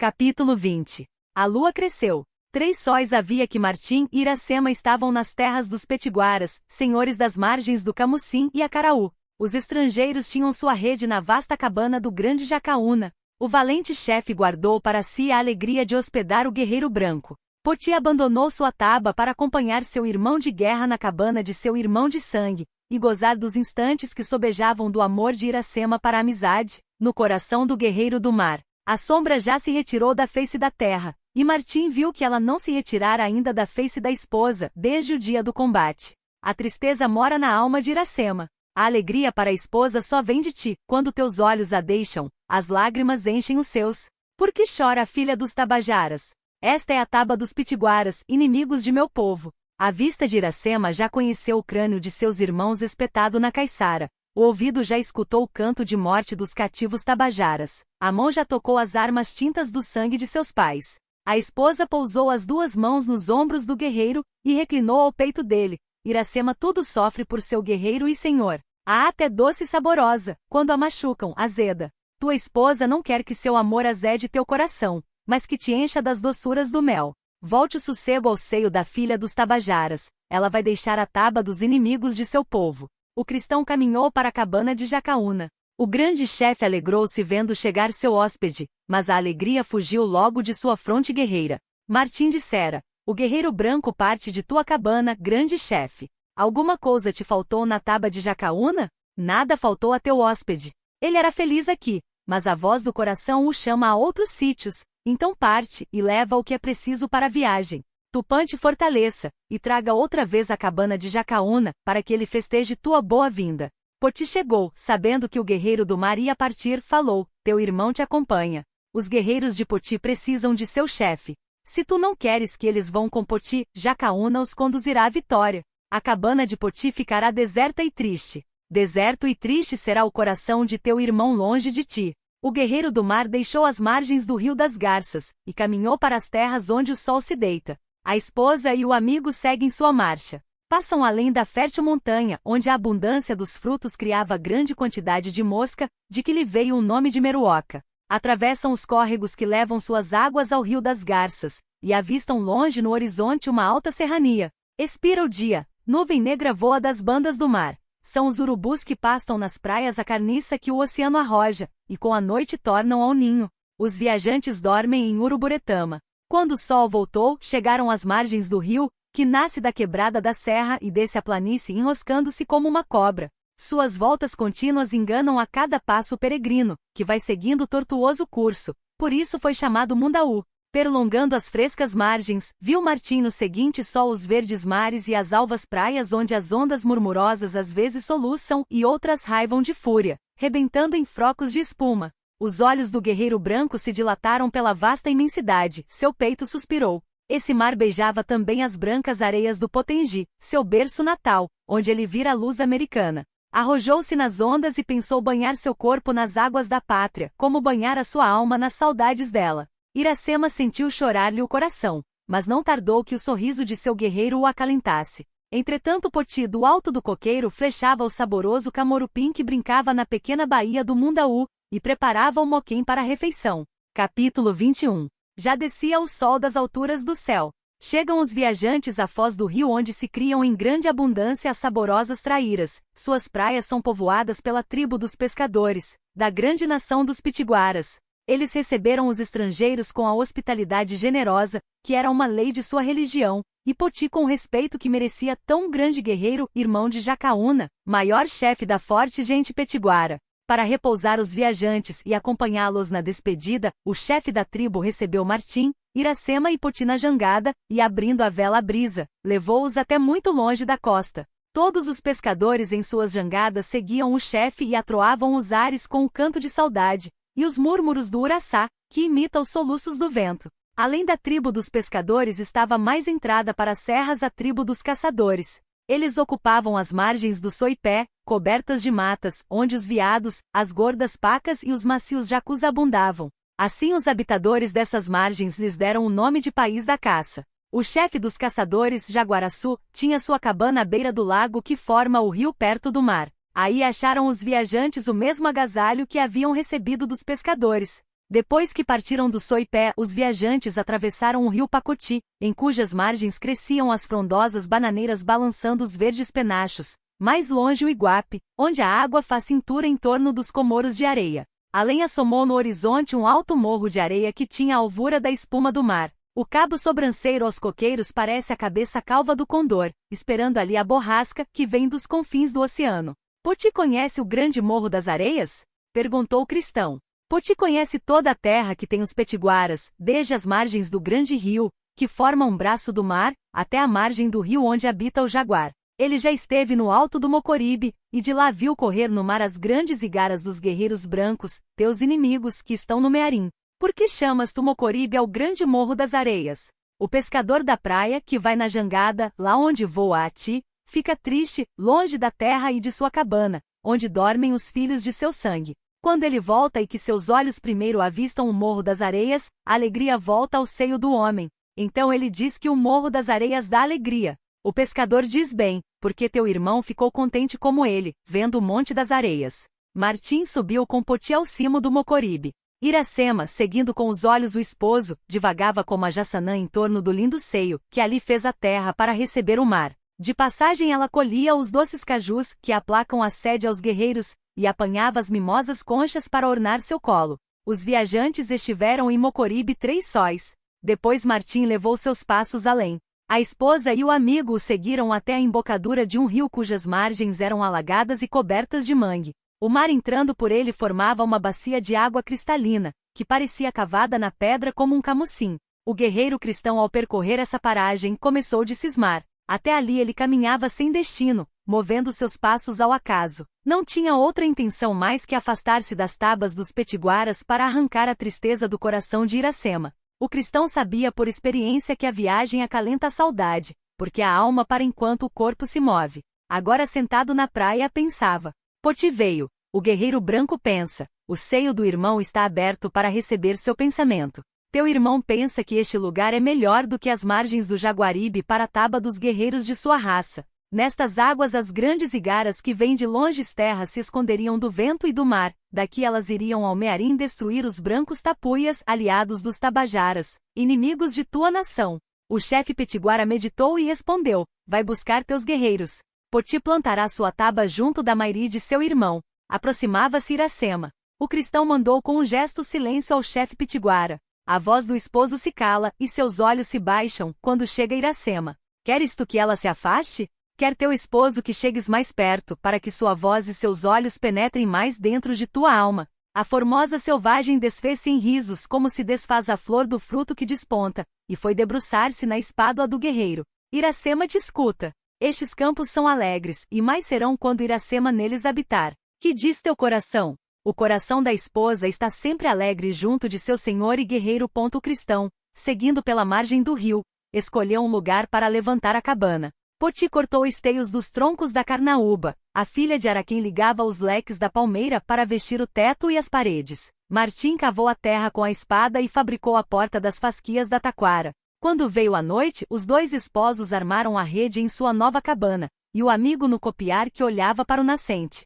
Capítulo 20. A lua cresceu. 3 sóis havia que Martim e Iracema estavam nas terras dos Petiguaras, senhores das margens do Camucim e Acaraú. Os estrangeiros tinham sua rede na vasta cabana do grande Jacaúna. O valente chefe guardou para si a alegria de hospedar o guerreiro branco. Poti abandonou sua taba para acompanhar seu irmão de guerra na cabana de seu irmão de sangue, e gozar dos instantes que sobejavam do amor de Iracema para a amizade, no coração do guerreiro do mar. A sombra já se retirou da face da terra, e Martim viu que ela não se retirara ainda da face da esposa, desde o dia do combate. A tristeza mora na alma de Iracema. A alegria para a esposa só vem de ti, quando teus olhos a deixam, as lágrimas enchem os seus. Por que chora a filha dos Tabajaras? Esta é a taba dos Pitiguaras, inimigos de meu povo. A vista de Iracema já conheceu o crânio de seus irmãos espetado na caiçara. O ouvido já escutou o canto de morte dos cativos Tabajaras. A mão já tocou as armas tintas do sangue de seus pais. A esposa pousou as 2 mãos nos ombros do guerreiro, e reclinou ao peito dele. Iracema tudo sofre por seu guerreiro e senhor. A ata é doce e saborosa, quando a machucam, azeda. Tua esposa não quer que seu amor azede teu coração, mas que te encha das doçuras do mel. Volte o sossego ao seio da filha dos Tabajaras. Ela vai deixar a taba dos inimigos de seu povo. O cristão caminhou para a cabana de Jacaúna. O grande chefe alegrou-se vendo chegar seu hóspede, mas a alegria fugiu logo de sua fronte guerreira. Martim dissera: o guerreiro branco parte de tua cabana, grande chefe. Alguma coisa te faltou na taba de Jacaúna? Nada faltou a teu hóspede. Ele era feliz aqui, mas a voz do coração o chama a outros sítios. Então parte, e leva o que é preciso para a viagem. Tupã te fortaleça, e traga outra vez a cabana de Jacaúna, para que ele festeje tua boa-vinda. Poti chegou, sabendo que o guerreiro do mar ia partir, falou: teu irmão te acompanha. Os guerreiros de Poti precisam de seu chefe. Se tu não queres que eles vão com Poti, Jacaúna os conduzirá à vitória. A cabana de Poti ficará deserta e triste. Deserto e triste será o coração de teu irmão longe de ti. O guerreiro do mar deixou as margens do Rio das Garças, e caminhou para as terras onde o sol se deita. A esposa e o amigo seguem sua marcha. Passam além da fértil montanha, onde a abundância dos frutos criava grande quantidade de mosca, de que lhe veio o nome de Meruoca. Atravessam os córregos que levam suas águas ao Rio das Garças, e avistam longe no horizonte uma alta serrania. Expira o dia, nuvem negra voa das bandas do mar. São os urubus que pastam nas praias a carniça que o oceano arroja, e com a noite tornam ao ninho. Os viajantes dormem em Uruburetama. Quando o sol voltou, chegaram às margens do rio, que nasce da quebrada da serra e desce a planície enroscando-se como uma cobra. Suas voltas contínuas enganam a cada passo o peregrino, que vai seguindo o tortuoso curso. Por isso foi chamado Mundaú. Perlongando as frescas margens, viu Martim no seguinte sol os verdes mares e as alvas praias onde as ondas murmurosas às vezes soluçam e outras raivam de fúria, rebentando em frocos de espuma. Os olhos do guerreiro branco se dilataram pela vasta imensidade, seu peito suspirou. Esse mar beijava também as brancas areias do Potengi, seu berço natal, onde ele vira a luz americana. Arrojou-se nas ondas e pensou banhar seu corpo nas águas da pátria, como banhar a sua alma nas saudades dela. Iracema sentiu chorar-lhe o coração, mas não tardou que o sorriso de seu guerreiro o acalentasse. Entretanto Poti do alto do coqueiro flechava o saboroso camorupim que brincava na pequena baía do Mundaú, e preparava o moquém para a refeição. Capítulo 21. Já descia o sol das alturas do céu. Chegam os viajantes à foz do rio onde se criam em grande abundância as saborosas traíras. Suas praias são povoadas pela tribo dos pescadores, da grande nação dos Pitiguaras. Eles receberam os estrangeiros com a hospitalidade generosa, que era uma lei de sua religião, e Poti com o respeito que merecia tão grande guerreiro, irmão de Jacaúna, maior chefe da forte gente petiguara. Para repousar os viajantes e acompanhá-los na despedida, o chefe da tribo recebeu Martim, Iracema e Poti na jangada, e abrindo a vela à brisa, levou-os até muito longe da costa. Todos os pescadores em suas jangadas seguiam o chefe e atroavam os ares com o canto de saudade, e os múrmuros do Uraçá, que imita os soluços do vento. Além da tribo dos pescadores estava mais entrada para as serras a tribo dos caçadores. Eles ocupavam as margens do Soipé, cobertas de matas, onde os veados, as gordas pacas e os macios jacus abundavam. Assim os habitadores dessas margens lhes deram o nome de País da Caça. O chefe dos caçadores, Jaguaraçu, tinha sua cabana à beira do lago que forma o rio perto do mar. Aí acharam os viajantes o mesmo agasalho que haviam recebido dos pescadores. Depois que partiram do Soipé, os viajantes atravessaram o rio Pacoti, em cujas margens cresciam as frondosas bananeiras balançando os verdes penachos. Mais longe o Iguape, onde a água faz cintura em torno dos comoros de areia. Além assomou no horizonte um alto morro de areia que tinha a alvura da espuma do mar. O cabo sobranceiro aos coqueiros parece a cabeça calva do condor, esperando ali a borrasca que vem dos confins do oceano. Poti conhece o grande Morro das Areias? Perguntou o cristão. Poti conhece toda a terra que tem os Petiguaras, desde as margens do grande rio, que forma um braço do mar, até a margem do rio onde habita o jaguar. Ele já esteve no alto do Mocoribe, e de lá viu correr no mar as grandes igaras dos guerreiros brancos, teus inimigos, que estão no Mearim. Por que chamas tu Mocoribe ao grande Morro das Areias? O pescador da praia, que vai na jangada, lá onde voa a ti, fica triste, longe da terra e de sua cabana, onde dormem os filhos de seu sangue. Quando ele volta e que seus olhos primeiro avistam o Morro das Areias, a alegria volta ao seio do homem. Então ele diz que o Morro das Areias dá alegria. O pescador diz bem, porque teu irmão ficou contente como ele, vendo o Monte das Areias. Martim subiu com Poti ao cimo do Mocoribe. Iracema, seguindo com os olhos o esposo, divagava como a Jaçanã em torno do lindo seio, que ali fez a terra para receber o mar. De passagem ela colhia os doces cajus, que aplacam a sede aos guerreiros, e apanhava as mimosas conchas para ornar seu colo. Os viajantes estiveram em Mocoribe 3 sóis. Depois Martim levou seus passos além. A esposa e o amigo o seguiram até a embocadura de um rio cujas margens eram alagadas e cobertas de mangue. O mar entrando por ele formava uma bacia de água cristalina, que parecia cavada na pedra como um camucim. O guerreiro cristão ao percorrer essa paragem começou de cismar. Até ali ele caminhava sem destino, movendo seus passos ao acaso. Não tinha outra intenção mais que afastar-se das tabas dos Petiguaras para arrancar a tristeza do coração de Iracema. O cristão sabia por experiência que a viagem acalenta a saudade, porque a alma para enquanto o corpo se move. Agora sentado na praia pensava. Poti veio. O guerreiro branco pensa. O seio do irmão está aberto para receber seu pensamento. Teu irmão pensa que este lugar é melhor do que as margens do Jaguaribe para a taba dos guerreiros de sua raça. Nestas águas as grandes igaras que vêm de longes terras se esconderiam do vento e do mar, daqui elas iriam ao Mearim destruir os brancos tapuias, aliados dos tabajaras, inimigos de tua nação. O chefe Petiguara meditou e respondeu, vai buscar teus guerreiros. Poti plantará sua taba junto da Mairi de seu irmão. Aproximava-se Iracema. O cristão mandou com um gesto silêncio ao chefe Petiguara. A voz do esposo se cala, e seus olhos se baixam, quando chega Iracema. Queres tu que ela se afaste? Quer teu esposo que chegues mais perto, para que sua voz e seus olhos penetrem mais dentro de tua alma. A formosa selvagem desfez-se em risos como se desfaz a flor do fruto que desponta, e foi debruçar-se na espádua do guerreiro. Iracema te escuta. Estes campos são alegres, e mais serão quando Iracema neles habitar. Que diz teu coração? O coração da esposa está sempre alegre junto de seu senhor e guerreiro. O cristão, seguindo pela margem do rio, escolheu um lugar para levantar a cabana. Poti cortou esteios dos troncos da carnaúba. A filha de Araquém ligava os leques da palmeira para vestir o teto e as paredes. Martim cavou a terra com a espada e fabricou a porta das fasquias da taquara. Quando veio a noite, os 2 esposos armaram a rede em sua nova cabana, e o amigo no copiar que olhava para o nascente.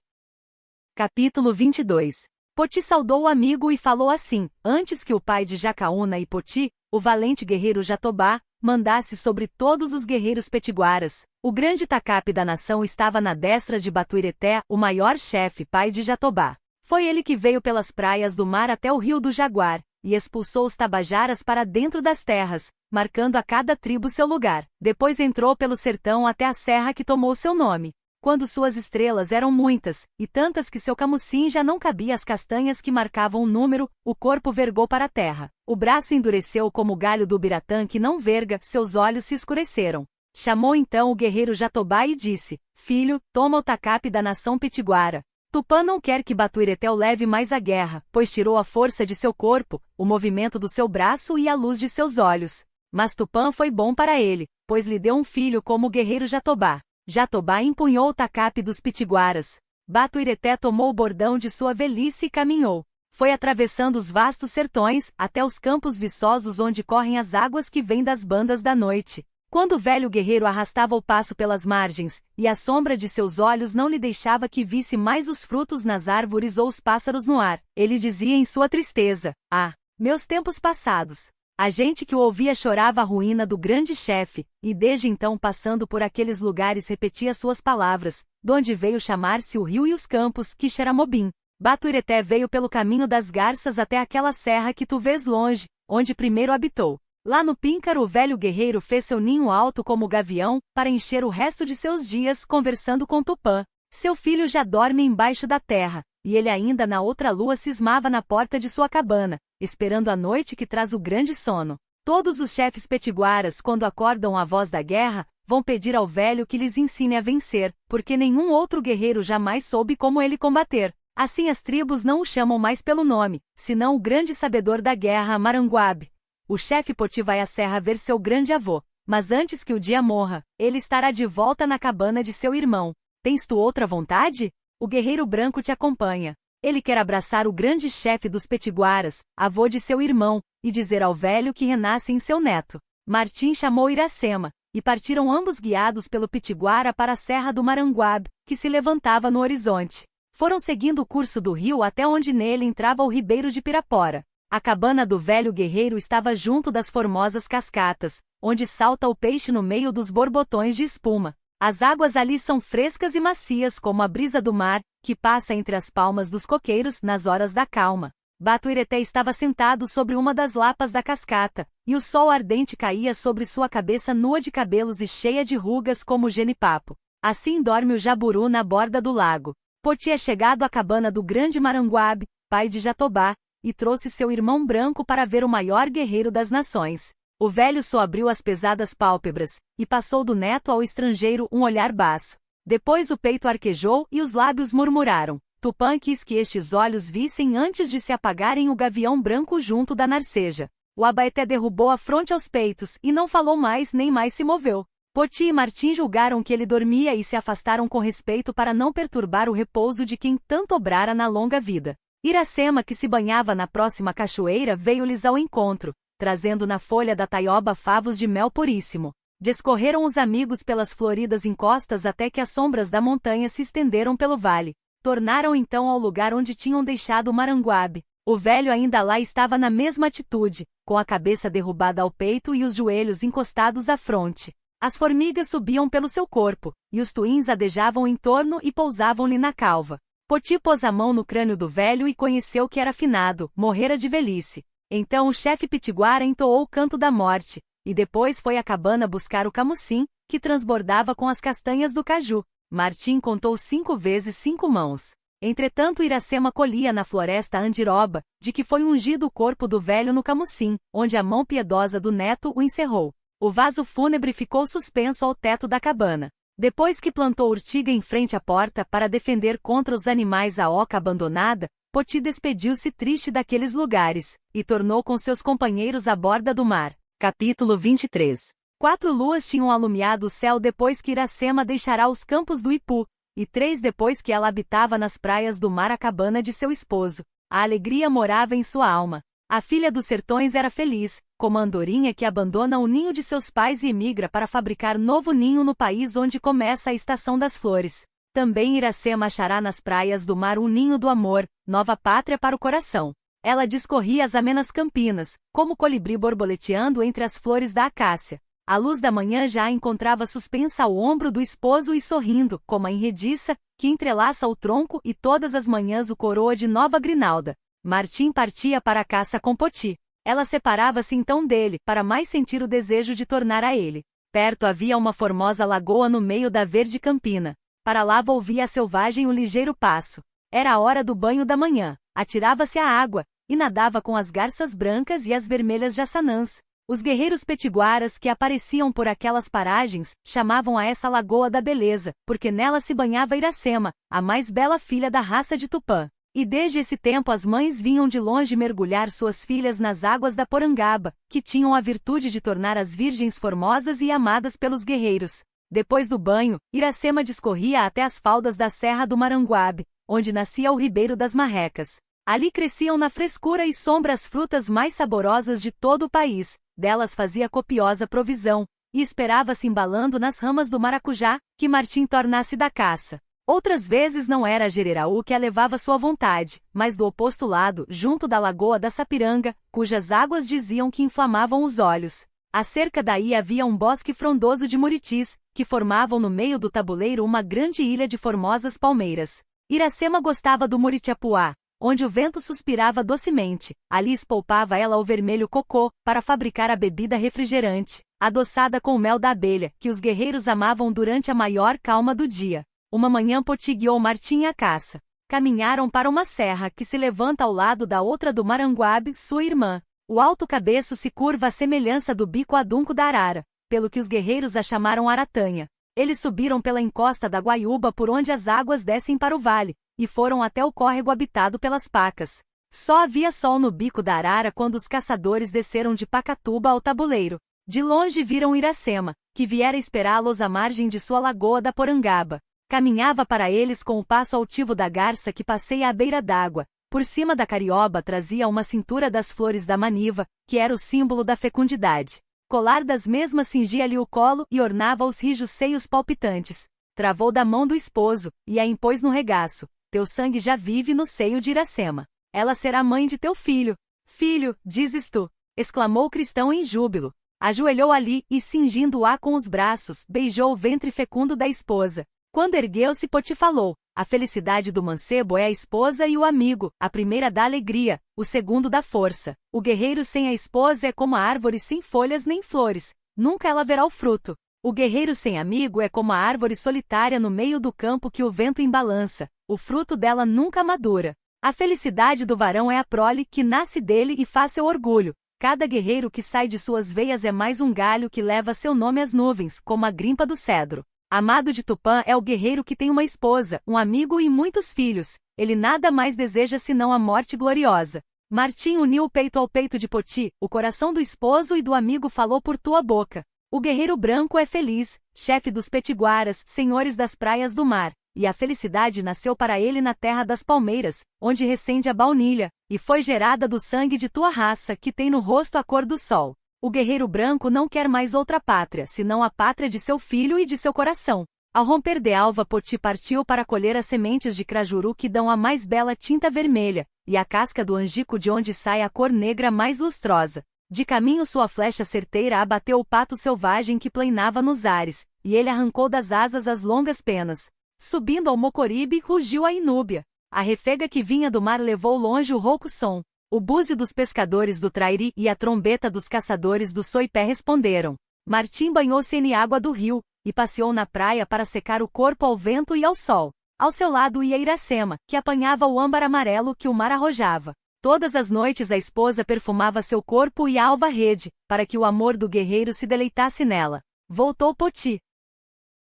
Capítulo 22. Poti saudou o amigo e falou assim, antes que o pai de Jacaúna e Poti, o valente guerreiro Jatobá, mandasse sobre todos os guerreiros petiguaras. O grande tacape da nação estava na destra de Batuireté, o maior chefe, pai de Jatobá. Foi ele que veio pelas praias do mar até o rio do Jaguar, e expulsou os tabajaras para dentro das terras, marcando a cada tribo seu lugar. Depois entrou pelo sertão até a serra que tomou seu nome. Quando suas estrelas eram muitas, e tantas que seu camucim já não cabia as castanhas que marcavam o número, o corpo vergou para a terra. O braço endureceu como o galho do ubiratã que não verga, seus olhos se escureceram. Chamou então o guerreiro Jatobá e disse, filho, toma o tacape da nação petiguara. Tupã não quer que Batuireté o leve mais à guerra, pois tirou a força de seu corpo, o movimento do seu braço e a luz de seus olhos. Mas Tupã foi bom para ele, pois lhe deu um filho como o guerreiro Jatobá. Jatobá empunhou o tacape dos pitiguaras. Batuireté tomou o bordão de sua velhice e caminhou. Foi atravessando os vastos sertões, até os campos viçosos onde correm as águas que vêm das bandas da noite. Quando o velho guerreiro arrastava o passo pelas margens, e a sombra de seus olhos não lhe deixava que visse mais os frutos nas árvores ou os pássaros no ar, ele dizia em sua tristeza: "Ah, meus tempos passados!" A gente que o ouvia chorava a ruína do grande chefe, e desde então passando por aqueles lugares repetia suas palavras, donde veio chamar-se o rio e os campos, Quixeramobim. Batuireté veio pelo caminho das garças até aquela serra que tu vês longe, onde primeiro habitou. Lá no Píncaro o velho guerreiro fez seu ninho alto como o gavião, para encher o resto de seus dias conversando com Tupã. Seu filho já dorme embaixo da terra, e ele ainda na outra lua cismava na porta de sua cabana, esperando a noite que traz o grande sono. Todos os chefes petiguaras, quando acordam a voz da guerra, vão pedir ao velho que lhes ensine a vencer, porque nenhum outro guerreiro jamais soube como ele combater. Assim as tribos não o chamam mais pelo nome, senão o grande sabedor da guerra, Maranguab. O chefe Poti vai à serra ver seu grande avô, mas antes que o dia morra, ele estará de volta na cabana de seu irmão. Tens tu outra vontade? O guerreiro branco te acompanha. Ele quer abraçar o grande chefe dos petiguaras, avô de seu irmão, e dizer ao velho que renasce em seu neto. Martim chamou Iracema, e partiram ambos guiados pelo Pitiguara para a serra do Maranguab, que se levantava no horizonte. Foram seguindo o curso do rio até onde nele entrava o ribeiro de Pirapora. A cabana do velho guerreiro estava junto das formosas cascatas, onde salta o peixe no meio dos borbotões de espuma. As águas ali são frescas e macias como a brisa do mar, que passa entre as palmas dos coqueiros nas horas da calma. Batuireté estava sentado sobre uma das lapas da cascata, e o sol ardente caía sobre sua cabeça nua de cabelos e cheia de rugas como o genipapo. Assim dorme o jaburu na borda do lago. Poti é chegado à cabana do grande Maranguab, pai de Jatobá, e trouxe seu irmão branco para ver o maior guerreiro das nações. O velho só abriu as pesadas pálpebras, e passou do neto ao estrangeiro um olhar baço. Depois o peito arquejou e os lábios murmuraram. Tupã quis que estes olhos vissem antes de se apagarem o gavião branco junto da narceja. O Abaeté derrubou a fronte aos peitos, e não falou mais nem mais se moveu. Poti e Martim julgaram que ele dormia e se afastaram com respeito para não perturbar o repouso de quem tanto obrara na longa vida. Iracema, que se banhava na próxima cachoeira, veio-lhes ao encontro, trazendo na folha da taioba favos de mel puríssimo. Descorreram os amigos pelas floridas encostas até que as sombras da montanha se estenderam pelo vale. Tornaram então ao lugar onde tinham deixado o Maranguab. O velho ainda lá estava na mesma atitude, com a cabeça derrubada ao peito e os joelhos encostados à fronte. As formigas subiam pelo seu corpo, e os tuins adejavam em torno e pousavam-lhe na calva. Poti pôs a mão no crânio do velho e conheceu que era finado, morrera de velhice. Então o chefe pitiguara entoou o canto da morte, e depois foi à cabana buscar o camucim, que transbordava com as castanhas do caju. Martim contou 5 vezes 5 mãos. Entretanto Iracema colhia na floresta andiroba, de que foi ungido o corpo do velho no camucim, onde a mão piedosa do neto o encerrou. O vaso fúnebre ficou suspenso ao teto da cabana. Depois que plantou urtiga em frente à porta para defender contra os animais a oca abandonada, Poti despediu-se triste daqueles lugares, e tornou com seus companheiros à borda do mar. Capítulo 23. 4 luas tinham alumiado o céu depois que Iracema deixara os campos do Ipu, e 3 depois que ela habitava nas praias do mar a cabana de seu esposo. A alegria morava em sua alma. A filha dos sertões era feliz, como a andorinha que abandona o ninho de seus pais e emigra para fabricar novo ninho no país onde começa a estação das flores. Também Iracema achará nas praias do mar um ninho do amor, nova pátria para o coração. Ela discorria as amenas campinas, como colibri borboleteando entre as flores da acácia. A luz da manhã já a encontrava suspensa ao ombro do esposo e sorrindo, como a enrediça, que entrelaça o tronco e todas as manhãs o coroa de nova grinalda. Martim partia para a caça com Poti. Ela separava-se então dele, para mais sentir o desejo de tornar a ele. Perto havia uma formosa lagoa no meio da verde campina. Para lá volvia a selvagem o ligeiro passo. Era a hora do banho da manhã. Atirava-se à água, e nadava com as garças brancas e as vermelhas jaçanãs. Os guerreiros petiguaras que apareciam por aquelas paragens, chamavam a essa lagoa da beleza, porque nela se banhava Iracema, a mais bela filha da raça de Tupã. E desde esse tempo as mães vinham de longe mergulhar suas filhas nas águas da Porangaba, que tinham a virtude de tornar as virgens formosas e amadas pelos guerreiros. Depois do banho, Iracema discorria até as faldas da Serra do Maranguab, onde nascia o Ribeiro das Marrecas. Ali cresciam na frescura e sombra as frutas mais saborosas de todo o país, delas fazia copiosa provisão, e esperava-se embalando nas ramas do maracujá, que Martim tornasse da caça. Outras vezes não era a Jereraú que a levava sua vontade, mas do oposto lado, junto da lagoa da Sapiranga, cujas águas diziam que inflamavam os olhos. Acerca daí havia um bosque frondoso de muritis, que formavam no meio do tabuleiro uma grande ilha de formosas palmeiras. Iracema gostava do Muritiapuá, onde o vento suspirava docemente. Ali espolpava ela o vermelho cocô, para fabricar a bebida refrigerante, adoçada com o mel da abelha, que os guerreiros amavam durante a maior calma do dia. Uma manhã Poti guiou Martim à caça. Caminharam para uma serra que se levanta ao lado da outra do Maranguabe, sua irmã. O alto cabeço se curva à semelhança do bico adunco da arara, pelo que os guerreiros a chamaram Aratanha. Eles subiram pela encosta da Guaiúba por onde as águas descem para o vale, e foram até o córrego habitado pelas pacas. Só havia sol no bico da arara quando os caçadores desceram de Pacatuba ao tabuleiro. De longe viram Iracema, que viera esperá-los à margem de sua lagoa da Porangaba. Caminhava para eles com o passo altivo da garça que passeia à beira d'água. Por cima da carioba trazia uma cintura das flores da maniva, que era o símbolo da fecundidade. Colar das mesmas cingia-lhe o colo e ornava os rijos seios palpitantes. Travou da mão do esposo, e a impôs no regaço. Teu sangue já vive no seio de Iracema. Ela será mãe de teu filho. Filho, dizes tu, exclamou o cristão em júbilo. Ajoelhou ali e, cingindo-a com os braços, beijou o ventre fecundo da esposa. Quando ergueu-se, Poti falou: a felicidade do mancebo é a esposa e o amigo, a primeira dá alegria, o segundo dá força. O guerreiro sem a esposa é como a árvore sem folhas nem flores, nunca ela verá o fruto. O guerreiro sem amigo é como a árvore solitária no meio do campo que o vento embalança, o fruto dela nunca madura. A felicidade do varão é a prole que nasce dele e faz seu orgulho. Cada guerreiro que sai de suas veias é mais um galho que leva seu nome às nuvens, como a grimpa do cedro. Amado de Tupã é o guerreiro que tem uma esposa, um amigo e muitos filhos. Ele nada mais deseja senão a morte gloriosa. Martim uniu o peito ao peito de Poti, o coração do esposo e do amigo falou por tua boca. O guerreiro branco é feliz, chefe dos Petiguaras, senhores das praias do mar, e a felicidade nasceu para ele na terra das palmeiras, onde recende a baunilha, e foi gerada do sangue de tua raça, que tem no rosto a cor do sol. O guerreiro branco não quer mais outra pátria, senão a pátria de seu filho e de seu coração. Ao romper de alva, Poti partiu para colher as sementes de crajuru que dão a mais bela tinta vermelha, e a casca do angico de onde sai a cor negra mais lustrosa. De caminho sua flecha certeira abateu o pato selvagem que planava nos ares, e ele arrancou das asas as longas penas. Subindo ao Mocoribe, rugiu a inúbia. A refega que vinha do mar levou longe o rouco som. O búzio dos pescadores do Trairi e a trombeta dos caçadores do Soipé responderam. Martim banhou-se em água do rio, e passeou na praia para secar o corpo ao vento e ao sol. Ao seu lado ia Iracema, que apanhava o âmbar amarelo que o mar arrojava. Todas as noites a esposa perfumava seu corpo e a alva rede, para que o amor do guerreiro se deleitasse nela. Voltou Poti.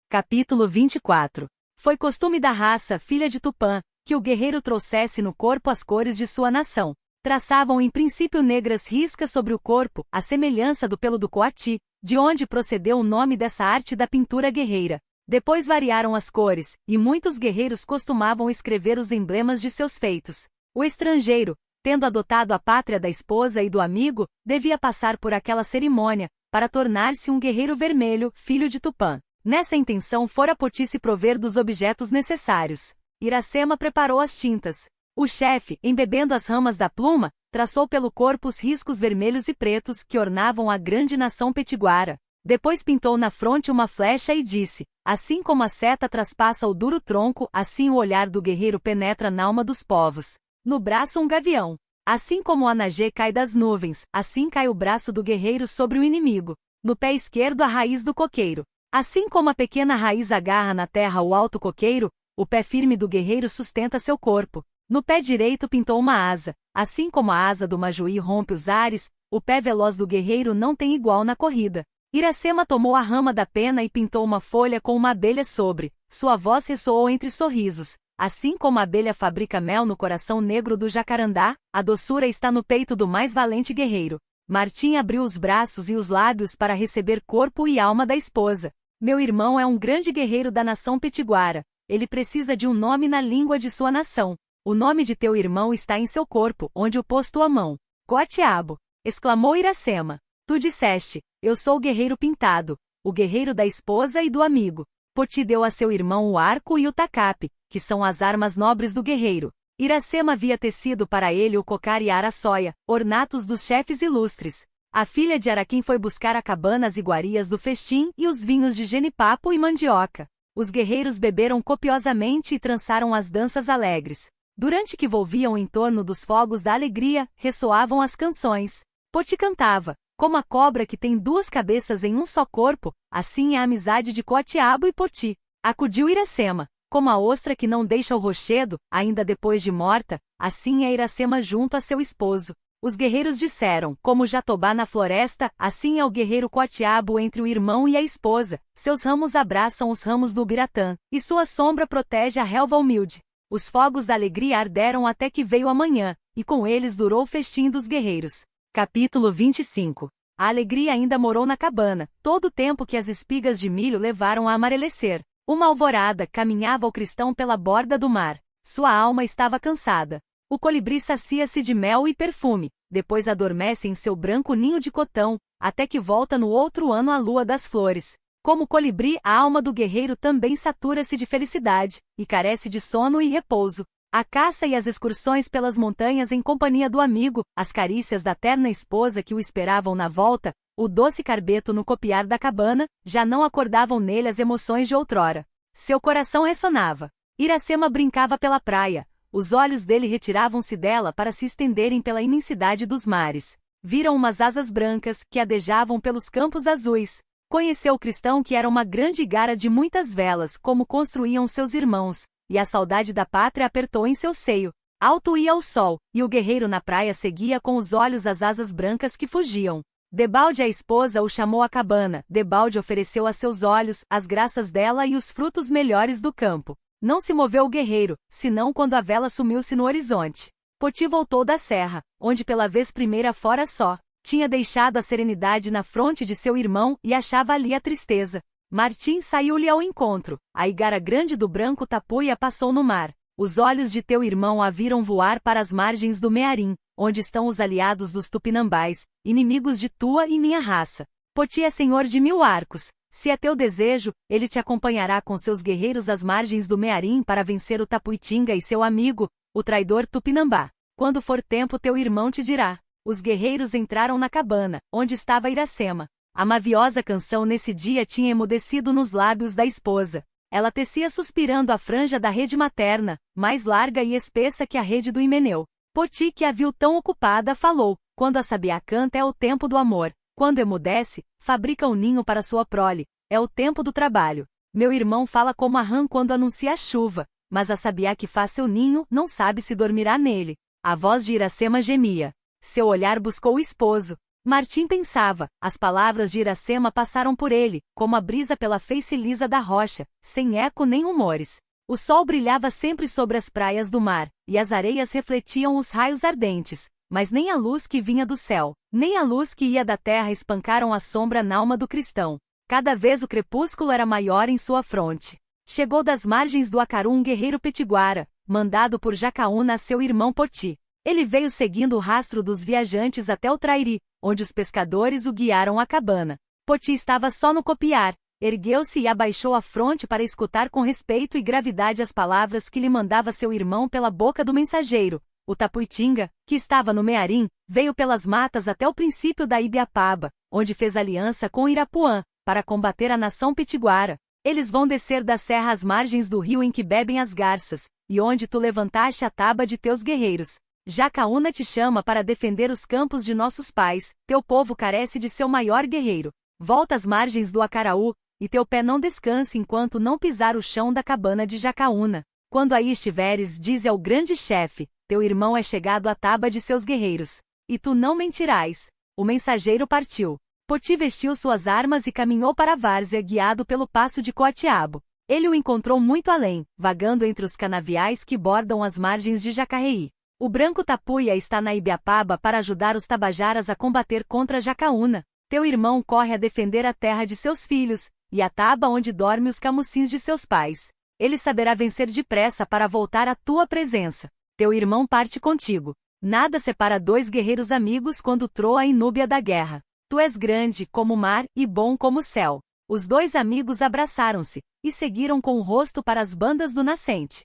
Capítulo 24. Foi costume da raça, filha de Tupã, que o guerreiro trouxesse no corpo as cores de sua nação. Traçavam em princípio negras riscas sobre o corpo, à semelhança do pelo do coati, de onde procedeu o nome dessa arte da pintura guerreira. Depois variaram as cores, e muitos guerreiros costumavam escrever os emblemas de seus feitos. O estrangeiro, tendo adotado a pátria da esposa e do amigo, devia passar por aquela cerimônia, para tornar-se um guerreiro vermelho, filho de Tupã. Nessa intenção fora Poti se prover dos objetos necessários. Iracema preparou as tintas. O chefe, embebendo as ramas da pluma, traçou pelo corpo os riscos vermelhos e pretos que ornavam a grande nação petiguara. Depois pintou na fronte uma flecha e disse: assim como a seta traspassa o duro tronco, assim o olhar do guerreiro penetra na alma dos povos. No braço um gavião. Assim como o anagê cai das nuvens, assim cai o braço do guerreiro sobre o inimigo. No pé esquerdo a raiz do coqueiro. Assim como a pequena raiz agarra na terra o alto coqueiro, o pé firme do guerreiro sustenta seu corpo. No pé direito pintou uma asa. Assim como a asa do majuí rompe os ares, o pé veloz do guerreiro não tem igual na corrida. Iracema tomou a rama da pena e pintou uma folha com uma abelha sobre. Sua voz ressoou entre sorrisos. Assim como a abelha fabrica mel no coração negro do jacarandá, a doçura está no peito do mais valente guerreiro. Martim abriu os braços e os lábios para receber corpo e alma da esposa. Meu irmão é um grande guerreiro da nação petiguara. Ele precisa de um nome na língua de sua nação. O nome de teu irmão está em seu corpo, onde o pôs tua mão. Coatiabo! Exclamou Iracema. Tu disseste: eu sou o guerreiro pintado. o guerreiro da esposa e do amigo. Poti deu a seu irmão o arco e o tacape, que são as armas nobres do guerreiro. Iracema havia tecido para ele o cocar e a araçóia, ornatos dos chefes ilustres. A filha de Araquém foi buscar a cabana as iguarias do festim e os vinhos de genipapo e mandioca. Os guerreiros beberam copiosamente e trançaram as danças alegres. Durante que volviam em torno dos fogos da alegria, ressoavam as canções. Poti cantava: como a cobra que tem duas cabeças em um só corpo, assim é a amizade de Coatiabo e Poti. Acudiu Iracema: como a ostra que não deixa o rochedo, ainda depois de morta, assim é Iracema junto a seu esposo. Os guerreiros disseram: como Jatobá na floresta, assim é o guerreiro Coatiabo entre o irmão e a esposa. Seus ramos abraçam os ramos do Ubiratã, e sua sombra protege a relva humilde. Os fogos da alegria arderam até que veio a manhã, e com eles durou o festim dos guerreiros. Capítulo 25. A alegria ainda morou na cabana, todo o tempo que as espigas de milho levaram a amarelecer. Uma alvorada caminhava o cristão pela borda do mar. Sua alma estava cansada. O colibri sacia-se de mel e perfume, depois adormece em seu branco ninho de cotão, até que volta no outro ano a lua das flores. Como o colibri, a alma do guerreiro também satura-se de felicidade, e carece de sono e repouso. A caça e as excursões pelas montanhas em companhia do amigo, as carícias da terna esposa que o esperavam na volta, o doce carbeto no copiar da cabana, já não acordavam nele as emoções de outrora. Seu coração ressonava. Iracema brincava pela praia, os olhos dele retiravam-se dela para se estenderem pela imensidade dos mares. Viram umas asas brancas que adejavam pelos campos azuis. Conheceu o cristão que era uma grande igara de muitas velas, como construíam seus irmãos, e a saudade da pátria apertou em seu seio. Alto ia o sol, e o guerreiro na praia seguia com os olhos as asas brancas que fugiam. Debalde a esposa o chamou à cabana, debalde ofereceu a seus olhos as graças dela e os frutos melhores do campo. Não se moveu o guerreiro, senão quando a vela sumiu-se no horizonte. Poti voltou da serra, onde pela vez primeira fora só. Tinha deixado a serenidade na fronte de seu irmão e achava ali a tristeza. Martim saiu-lhe ao encontro. A igara grande do branco tapuia passou no mar. Os olhos de teu irmão a viram voar para as margens do Mearim, onde estão os aliados dos Tupinambás, inimigos de tua e minha raça. Poti é senhor de 1000 arcos. Se é teu desejo, ele te acompanhará com seus guerreiros às margens do Mearim para vencer o Tapuitinga e seu amigo, o traidor Tupinambá. Quando for tempo teu irmão te dirá. Os guerreiros entraram na cabana, onde estava Iracema. A maviosa canção nesse dia tinha emudecido nos lábios da esposa. Ela tecia suspirando a franja da rede materna, mais larga e espessa que a rede do Himeneu. Poti, que a viu tão ocupada, falou: quando a sabiá canta é o tempo do amor. Quando emudece, fabrica um ninho para sua prole. É o tempo do trabalho. Meu irmão fala como a rã quando anuncia a chuva, mas a sabiá que faz seu ninho não sabe se dormirá nele. A voz de Iracema gemia. Seu olhar buscou o esposo. Martim pensava, as palavras de Iracema passaram por ele, como a brisa pela face lisa da rocha, sem eco nem rumores. O sol brilhava sempre sobre as praias do mar, e as areias refletiam os raios ardentes, mas nem a luz que vinha do céu, nem a luz que ia da terra espancaram a sombra na alma do cristão. Cada vez o crepúsculo era maior em sua fronte. Chegou das margens do Acaru um guerreiro petiguara, mandado por Jacaúna a seu irmão Poti. Ele veio seguindo o rastro dos viajantes até o Trairi, onde os pescadores o guiaram à cabana. Poti estava só no copiar, ergueu-se e abaixou a fronte para escutar com respeito e gravidade as palavras que lhe mandava seu irmão pela boca do mensageiro. O Tapuitinga, que estava no Mearim, veio pelas matas até o princípio da Ibiapaba, onde fez aliança com Irapuã, para combater a nação petiguara. Eles vão descer da serra às margens do rio em que bebem as garças, e onde tu levantaste a taba de teus guerreiros. Jacaúna te chama para defender os campos de nossos pais, teu povo carece de seu maior guerreiro. Volta às margens do Acaraú, e teu pé não descanse enquanto não pisar o chão da cabana de Jacaúna. Quando aí estiveres, dize ao grande chefe, teu irmão é chegado à taba de seus guerreiros. E tu não mentirás. O mensageiro partiu. Poti vestiu suas armas e caminhou para a várzea guiado pelo passo de Coatiabo. Ele o encontrou muito além, vagando entre os canaviais que bordam as margens de Jacareí. O branco tapuia está na Ibiapaba para ajudar os tabajaras a combater contra Jacaúna. Teu irmão corre a defender a terra de seus filhos, e a taba onde dorme os camucins de seus pais. Ele saberá vencer depressa para voltar à tua presença. Teu irmão parte contigo. Nada separa dois guerreiros amigos quando troa a inúbia da guerra. Tu és grande como o mar e bom como o céu. Os dois amigos abraçaram-se, e seguiram com o rosto para as bandas do nascente.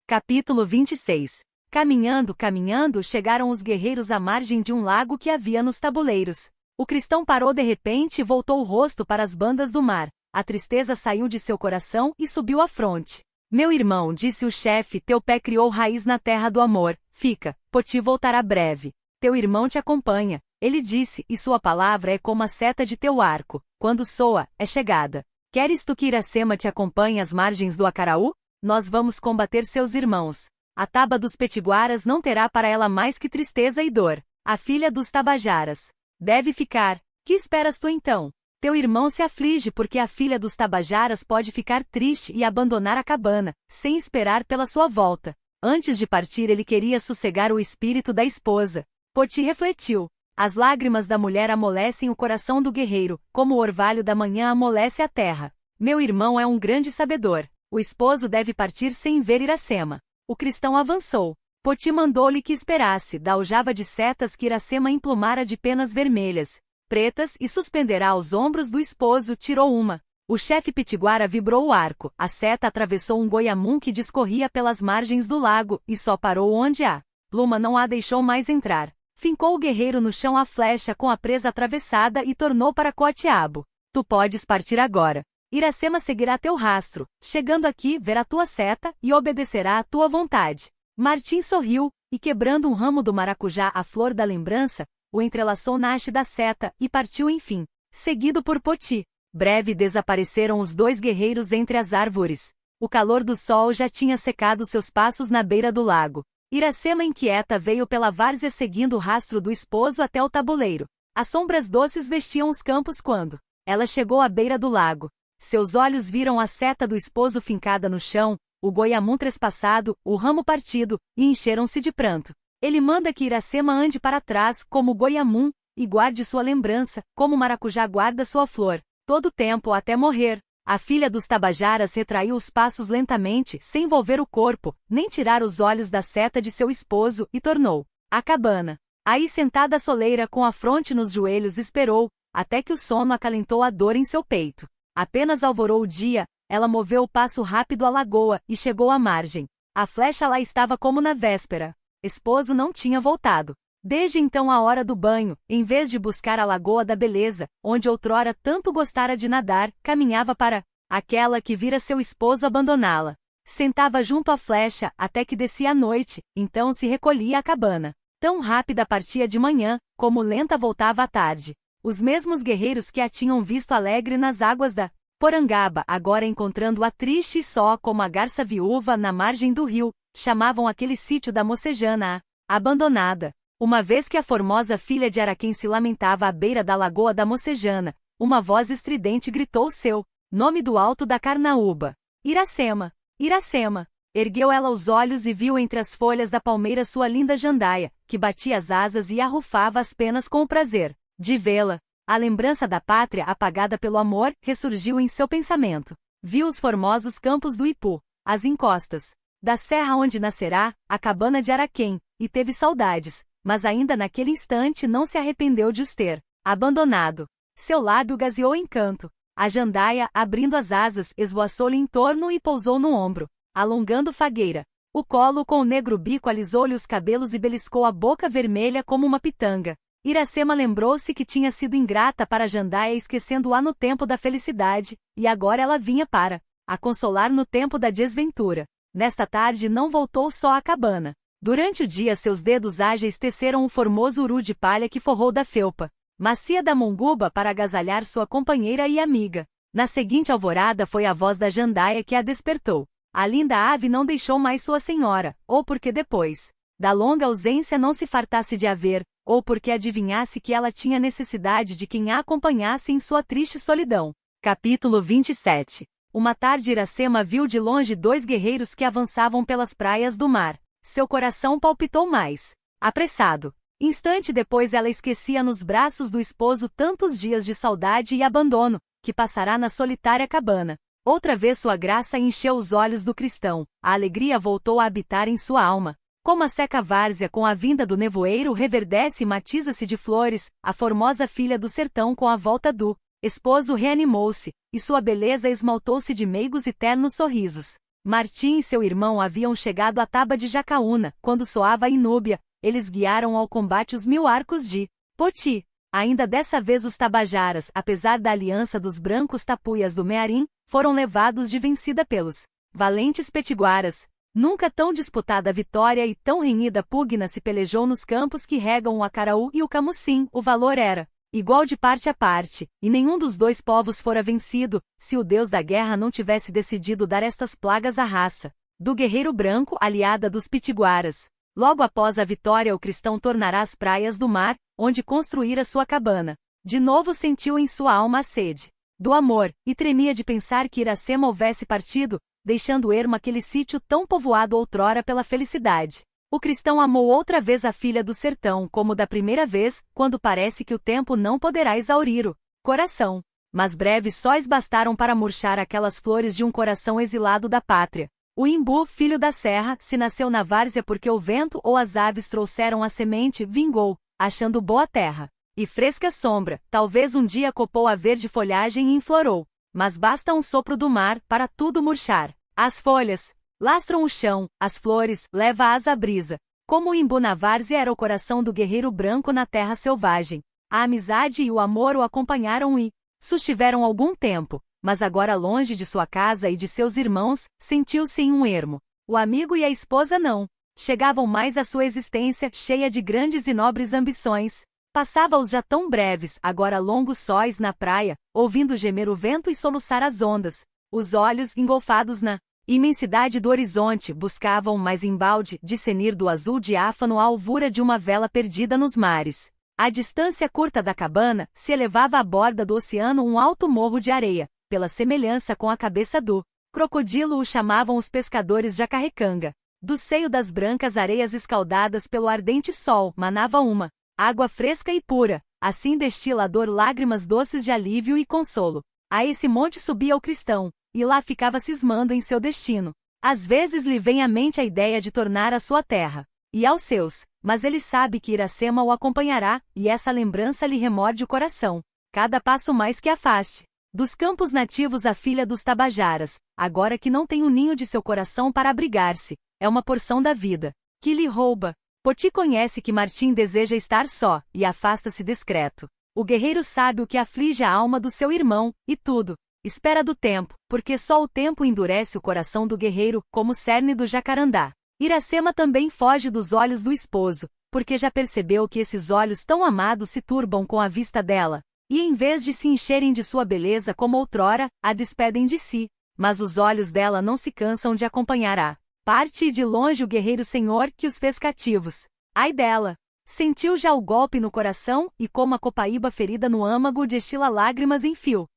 Capítulo 26. Caminhando, caminhando, chegaram os guerreiros à margem de um lago que havia nos tabuleiros. O cristão parou de repente e voltou o rosto para as bandas do mar. A tristeza saiu de seu coração e subiu à fronte. Meu irmão, disse o chefe, teu pé criou raiz na terra do amor. Fica, Poti voltará breve. Teu irmão te acompanha. Ele disse, e sua palavra é como a seta de teu arco. Quando soa, é chegada. Queres tu que Iracema te acompanhe às margens do Acaraú? Nós vamos combater seus irmãos. A Taba dos Petiguaras não terá para ela mais que tristeza e dor. A filha dos Tabajaras deve ficar. Que esperas tu então? Teu irmão se aflige porque a filha dos Tabajaras pode ficar triste e abandonar a cabana, sem esperar pela sua volta. Antes de partir ele queria sossegar o espírito da esposa. Poti refletiu. As lágrimas da mulher amolecem o coração do guerreiro, como o orvalho da manhã amolece a terra. Meu irmão é um grande sabedor. O esposo deve partir sem ver Iracema. O cristão avançou. Poti mandou-lhe que esperasse da aljava de setas que Iracema emplumara de penas vermelhas, pretas e suspenderá aos ombros do esposo, tirou uma. O chefe pitiguara vibrou o arco, a seta atravessou um goiamum que discorria pelas margens do lago, e só parou onde a pluma não a deixou mais entrar. Fincou o guerreiro no chão a flecha com a presa atravessada e tornou para Coatiabo. Tu podes partir agora. Iracema seguirá teu rastro. Chegando aqui, verá tua seta e obedecerá à tua vontade. Martim sorriu, e quebrando um ramo do maracujá à flor da lembrança, o entrelaçou na haste da seta e partiu enfim, seguido por Poti. Breve desapareceram os dois guerreiros entre as árvores. O calor do sol já tinha secado seus passos na beira do lago. Iracema inquieta veio pela várzea seguindo o rastro do esposo até o tabuleiro. As sombras doces vestiam os campos quando ela chegou à beira do lago. Seus olhos viram a seta do esposo fincada no chão, o goiamum trespassado, o ramo partido, e encheram-se de pranto. Ele manda que Iracema ande para trás, como o goiamum, e guarde sua lembrança, como o maracujá guarda sua flor, todo o tempo até morrer. A filha dos Tabajaras retraiu os passos lentamente, sem volver o corpo, nem tirar os olhos da seta de seu esposo, e tornou à cabana. Aí sentada à soleira com a fronte nos joelhos esperou, até que o sono acalentou a dor em seu peito. Apenas alvorou o dia, ela moveu o passo rápido à lagoa, e chegou à margem. A flecha lá estava como na véspera. Esposo não tinha voltado. Desde então a hora do banho, em vez de buscar a Lagoa da Beleza, onde outrora tanto gostara de nadar, caminhava para aquela que vira seu esposo abandoná-la. Sentava junto à flecha, até que descia a noite, então se recolhia à cabana. Tão rápida partia de manhã, como lenta voltava à tarde. Os mesmos guerreiros que a tinham visto alegre nas águas da Porangaba, agora encontrando-a triste e só como a garça viúva na margem do rio, chamavam aquele sítio da Mocejana a abandonada. Uma vez que a formosa filha de Araquém se lamentava à beira da lagoa da Mocejana, uma voz estridente gritou o seu nome do alto da Carnaúba. Iracema! Iracema! Ergueu ela os olhos e viu entre as folhas da palmeira sua linda jandaia, que batia as asas e arrufava as penas com o prazer de vê-la. A lembrança da pátria apagada pelo amor ressurgiu em seu pensamento. Viu os formosos campos do Ipu, as encostas da serra onde nascerá a cabana de Araquém, e teve saudades. Mas ainda naquele instante não se arrependeu de os ter abandonado. Seu lábio gazeou em canto. A jandaia, abrindo as asas, esvoaçou-lhe em torno e pousou no ombro, alongando fagueira. O colo com o negro bico alisou-lhe os cabelos e beliscou a boca vermelha como uma pitanga. Iracema lembrou-se que tinha sido ingrata para a jandaia esquecendo-a no tempo da felicidade, e agora ela vinha para a consolar no tempo da desventura. Nesta tarde não voltou só à cabana. Durante o dia seus dedos ágeis teceram um formoso uru de palha que forrou da felpa macia da monguba para agasalhar sua companheira e amiga. Na seguinte alvorada foi a voz da jandaia que a despertou. A linda ave não deixou mais sua senhora, ou porque depois da longa ausência não se fartasse de a ver, ou porque adivinhasse que ela tinha necessidade de quem a acompanhasse em sua triste solidão. Capítulo 27. Uma tarde Iracema viu de longe dois guerreiros que avançavam pelas praias do mar. Seu coração palpitou mais apressado. Instante depois ela esquecia nos braços do esposo tantos dias de saudade e abandono, que passará na solitária cabana. Outra vez sua graça encheu os olhos do cristão, a alegria voltou a habitar em sua alma. Como a seca várzea com a vinda do nevoeiro reverdece e matiza-se de flores, a formosa filha do sertão com a volta do Esposo reanimou-se, e sua beleza esmaltou-se de meigos e ternos sorrisos. Martim e seu irmão haviam chegado à taba de Jacaúna, quando soava a Inúbia, eles guiaram ao combate os 1000 arcos de Poti. Ainda dessa vez os tabajaras, apesar da aliança dos brancos tapuias do Mearim, foram levados de vencida pelos valentes petiguaras. Nunca tão disputada vitória e tão renhida pugna se pelejou nos campos que regam o Acaraú e o Camucim, o valor era igual de parte a parte, e nenhum dos dois povos fora vencido, se o deus da guerra não tivesse decidido dar estas plagas à raça do guerreiro branco, aliada dos pitiguaras. Logo após a vitória o cristão tornará às praias do mar, onde construíra sua cabana. De novo sentiu em sua alma a sede do amor, e tremia de pensar que Iracema houvesse partido, deixando ermo aquele sítio tão povoado outrora pela felicidade. O cristão amou outra vez a filha do sertão como da primeira vez, quando parece que o tempo não poderá exaurir o coração. Mas breves sóis bastaram para murchar aquelas flores de um coração exilado da pátria. O imbu, filho da serra, se nasceu na várzea porque o vento ou as aves trouxeram a semente, vingou, achando boa terra e fresca sombra, talvez um dia copou a verde folhagem e enflorou. Mas basta um sopro do mar para tudo murchar. As folhas lastram o chão, as flores leva-as a brisa. Como o imbu na várzea era o coração do guerreiro branco na terra selvagem. A amizade e o amor o acompanharam e sustiveram algum tempo, mas agora longe de sua casa e de seus irmãos, sentiu-se em um ermo. O amigo e a esposa não chegavam mais à sua existência, cheia de grandes e nobres ambições. Passava-os já tão breves, agora longos sóis na praia, ouvindo gemer o vento e soluçar as ondas. Os olhos, engolfados na imensidade do horizonte, buscavam mais embalde, discernir do azul diáfano a alvura de uma vela perdida nos mares. À distância curta da cabana, se elevava à borda do oceano um alto morro de areia, pela semelhança com a cabeça do crocodilo o chamavam os pescadores jacarrecanga. Do seio das brancas areias escaldadas pelo ardente sol, manava uma água fresca e pura, assim destila a dor lágrimas doces de alívio e consolo. A esse monte subia o cristão, e lá ficava cismando em seu destino. Às vezes lhe vem à mente a ideia de tornar a sua terra e aos seus, mas ele sabe que Iracema o acompanhará, e essa lembrança lhe remorde o coração, cada passo mais que afaste dos campos nativos a filha dos tabajaras, agora que não tem um ninho de seu coração para abrigar-se, é uma porção da vida que lhe rouba. Poti conhece que Martim deseja estar só, e afasta-se discreto. O guerreiro sabe o que aflige a alma do seu irmão, e tudo espera do tempo, porque só o tempo endurece o coração do guerreiro, como o cerne do jacarandá. Iracema também foge dos olhos do esposo, porque já percebeu que esses olhos tão amados se turbam com a vista dela, e em vez de se encherem de sua beleza como outrora, a despedem de si. Mas os olhos dela não se cansam de acompanhar parte e de longe o guerreiro senhor que os fez cativos. Ai dela! Sentiu já o golpe no coração, e como a copaíba ferida no âmago destila lágrimas em fio.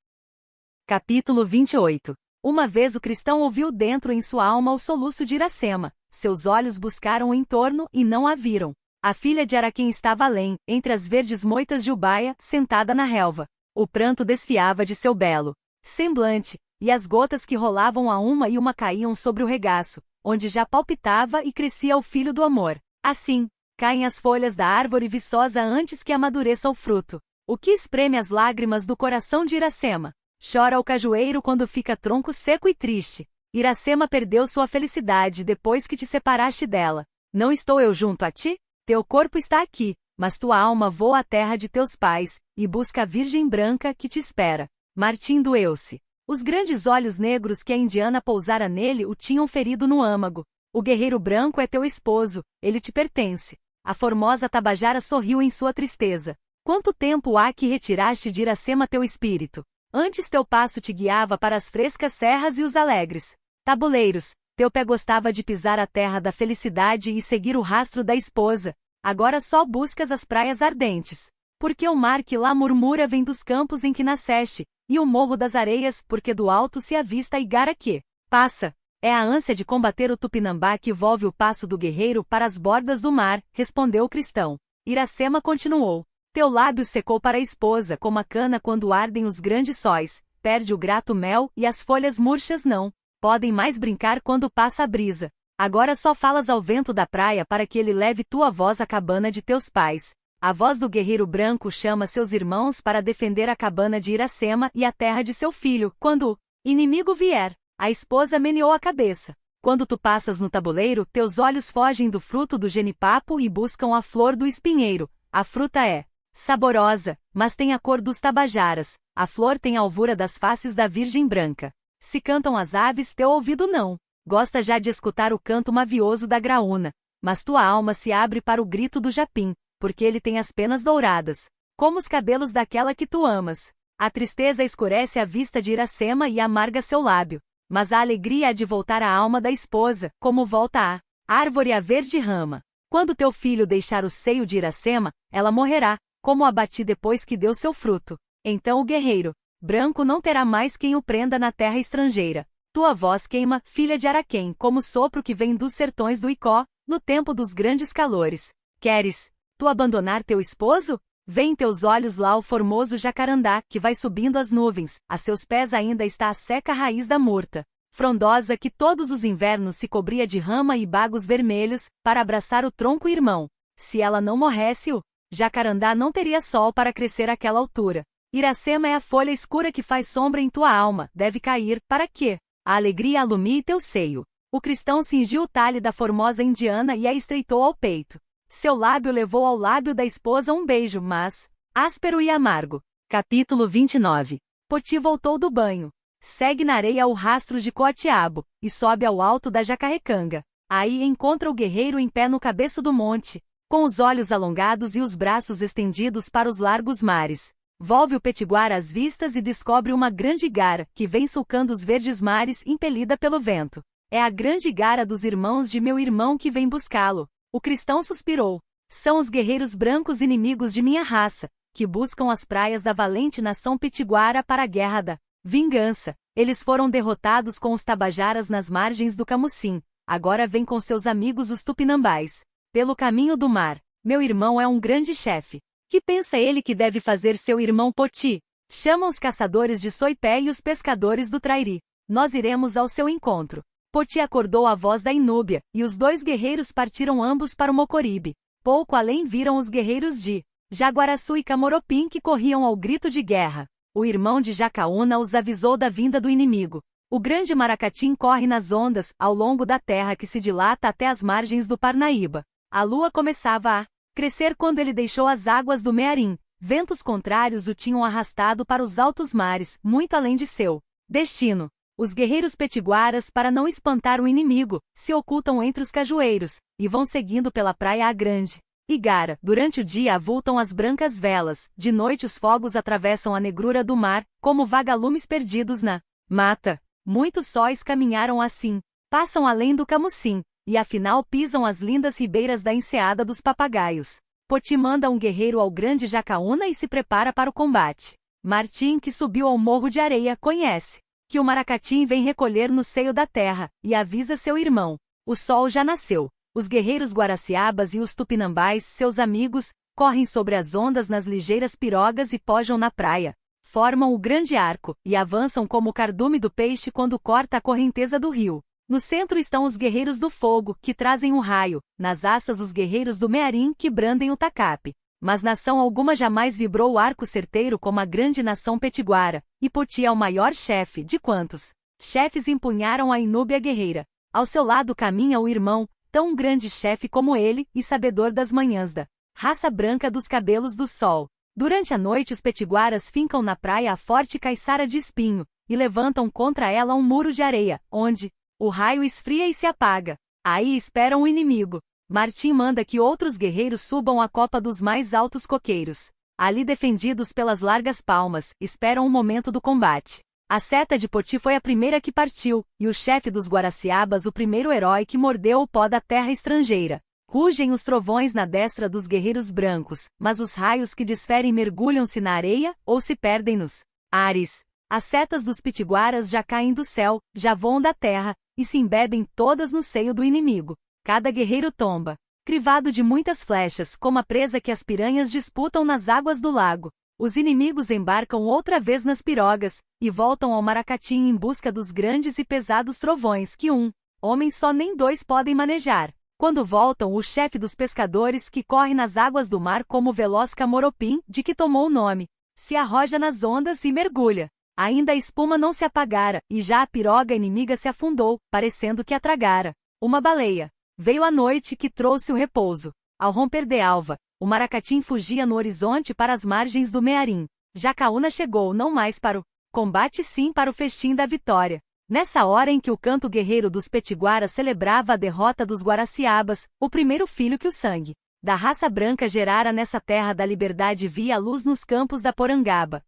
Capítulo 28. Uma vez o cristão ouviu dentro em sua alma o soluço de Iracema. Seus olhos buscaram o entorno, e não a viram. A filha de Araquém estava além, entre as verdes moitas de Ubaia, sentada na relva. O pranto desfiava de seu belo semblante, e as gotas que rolavam a uma e uma caíam sobre o regaço, onde já palpitava e crescia o filho do amor. Assim, caem as folhas da árvore viçosa antes que amadureça o fruto. O que espreme as lágrimas do coração de Iracema? Chora o cajueiro quando fica tronco seco e triste. Iracema perdeu sua felicidade depois que te separaste dela. Não estou eu junto a ti? Teu corpo está aqui, mas tua alma voa à terra de teus pais, e busca a virgem branca que te espera. Martim doeu-se. Os grandes olhos negros que a indiana pousara nele o tinham ferido no âmago. O guerreiro branco é teu esposo, ele te pertence. A formosa tabajara sorriu em sua tristeza. Quanto tempo há que retiraste de Iracema teu espírito? Antes teu passo te guiava para as frescas serras e os alegres tabuleiros. Teu pé gostava de pisar a terra da felicidade e seguir o rastro da esposa. Agora só buscas as praias ardentes. Porque o mar que lá murmura vem dos campos em que nasceste, e o morro das areias, porque do alto se avista a igara que passa. É a ânsia de combater o tupinambá que volve o passo do guerreiro para as bordas do mar, respondeu o cristão. Iracema continuou. Teu lábio secou para a esposa como a cana quando ardem os grandes sóis, perde o grato mel e as folhas murchas não podem mais brincar quando passa a brisa. Agora só falas ao vento da praia para que ele leve tua voz à cabana de teus pais. A voz do guerreiro branco chama seus irmãos para defender a cabana de Iracema e a terra de seu filho. Quando o inimigo vier, a esposa meneou a cabeça. Quando tu passas no tabuleiro, teus olhos fogem do fruto do genipapo e buscam a flor do espinheiro. A fruta é saborosa, mas tem a cor dos tabajaras. A flor tem a alvura das faces da virgem branca. Se cantam as aves, teu ouvido não gosta já de escutar o canto mavioso da graúna. Mas tua alma se abre para o grito do japim, porque ele tem as penas douradas, como os cabelos daquela que tu amas. A tristeza escurece a vista de Iracema e amarga seu lábio. Mas a alegria há de voltar à alma da esposa, como volta a árvore à verde rama. Quando teu filho deixar o seio de Iracema, ela morrerá, como abati depois que deu seu fruto. Então o guerreiro branco não terá mais quem o prenda na terra estrangeira. Tua voz queima, filha de Araquém, como sopro que vem dos sertões do Icó, no tempo dos grandes calores. Queres tu abandonar teu esposo? Vê em teus olhos lá o formoso jacarandá, que vai subindo as nuvens, a seus pés ainda está a seca raiz da murta, frondosa que todos os invernos se cobria de rama e bagos vermelhos, para abraçar o tronco irmão. Se ela não morresse, o jacarandá não teria sol para crescer àquela altura. Iracema é a folha escura que faz sombra em tua alma, deve cair, para quê? A alegria alumie teu seio. O cristão cingiu o talhe da formosa indiana e a estreitou ao peito. Seu lábio levou ao lábio da esposa um beijo, mas áspero e amargo. Capítulo 29. Poti voltou do banho. Segue na areia o rastro de Coatiabo, e sobe ao alto da Jacarecanga. Aí encontra o guerreiro em pé no cabeço do monte, com os olhos alongados e os braços estendidos para os largos mares. Volve o petiguara às vistas e descobre uma grande igara, que vem sulcando os verdes mares impelida pelo vento. É a grande igara dos irmãos de meu irmão que vem buscá-lo. O cristão suspirou. São os guerreiros brancos inimigos de minha raça, que buscam as praias da valente nação petiguara para a guerra da vingança. Eles foram derrotados com os tabajaras nas margens do Camucim. Agora vem com seus amigos os tupinambás. Pelo caminho do mar. Meu irmão é um grande chefe. Que pensa ele que deve fazer seu irmão Poti? Chama os caçadores de Soipé e os pescadores do Trairi. Nós iremos ao seu encontro. Poti acordou a voz da Inúbia, e os dois guerreiros partiram ambos para o Mocoribe. Pouco além viram os guerreiros de Jaguaraçu e Camoropim que corriam ao grito de guerra. O irmão de Jacaúna os avisou da vinda do inimigo. O grande Maracatim corre nas ondas, ao longo da terra que se dilata até as margens do Parnaíba. A lua começava a crescer quando ele deixou as águas do Mearim. Ventos contrários o tinham arrastado para os altos mares, muito além de seu destino. Os guerreiros petiguaras, para não espantar o inimigo, se ocultam entre os cajueiros, e vão seguindo pela praia a grande igara. Durante o dia avultam as brancas velas, de noite os fogos atravessam a negrura do mar, como vagalumes perdidos na mata. Muitos sóis caminharam assim, passam além do Camucim, e afinal pisam as lindas ribeiras da enseada dos papagaios. Poti manda um guerreiro ao grande Jacaúna e se prepara para o combate. Martim, que subiu ao morro de areia, conhece que o Maracatim vem recolher no seio da terra, e avisa seu irmão. O sol já nasceu. Os guerreiros guaraciabas e os tupinambás, seus amigos, correm sobre as ondas nas ligeiras pirogas e pojam na praia. Formam o grande arco, e avançam como o cardume do peixe quando corta a correnteza do rio. No centro estão os guerreiros do fogo, que trazem um raio, nas assas os guerreiros do Mearim, que brandem o tacape. Mas nação alguma jamais vibrou o arco certeiro como a grande nação petiguara, e Poti é o maior chefe, de quantos chefes empunharam a Inúbia guerreira. Ao seu lado caminha o irmão, tão grande chefe como ele, e sabedor das manhãs da raça branca dos cabelos do sol. Durante a noite os petiguaras fincam na praia a forte caiçara de espinho, e levantam contra ela um muro de areia, onde o raio esfria e se apaga. Aí esperam o inimigo. Martim manda que outros guerreiros subam a copa dos mais altos coqueiros. Ali defendidos pelas largas palmas, esperam o momento do combate. A seta de Poti foi a primeira que partiu, e o chefe dos guaraciabas o primeiro herói que mordeu o pó da terra estrangeira. Rugem os trovões na destra dos guerreiros brancos, mas os raios que desferem mergulham-se na areia, ou se perdem nos ares. As setas dos pitiguaras já caem do céu, já voam da terra, e se embebem todas no seio do inimigo. Cada guerreiro tomba, crivado de muitas flechas, como a presa que as piranhas disputam nas águas do lago. Os inimigos embarcam outra vez nas pirogas, e voltam ao Maracatim em busca dos grandes e pesados trovões que um homem só nem dois podem manejar. Quando voltam, o chefe dos pescadores, que corre nas águas do mar como o veloz Camoropim, de que tomou o nome, se arroja nas ondas e mergulha. Ainda a espuma não se apagara, e já a piroga inimiga se afundou, parecendo que a tragara. Uma baleia. Veio a noite, que trouxe o repouso. Ao romper de alva, o maracatim fugia no horizonte para as margens do Mearim. Jacaúna chegou não mais para o combate, sim para o festim da vitória. Nessa hora em que o canto guerreiro dos Petiguaras celebrava a derrota dos Guaraciabas, o primeiro filho que o sangue da raça branca gerara nessa terra da liberdade via a luz nos campos da Porangaba.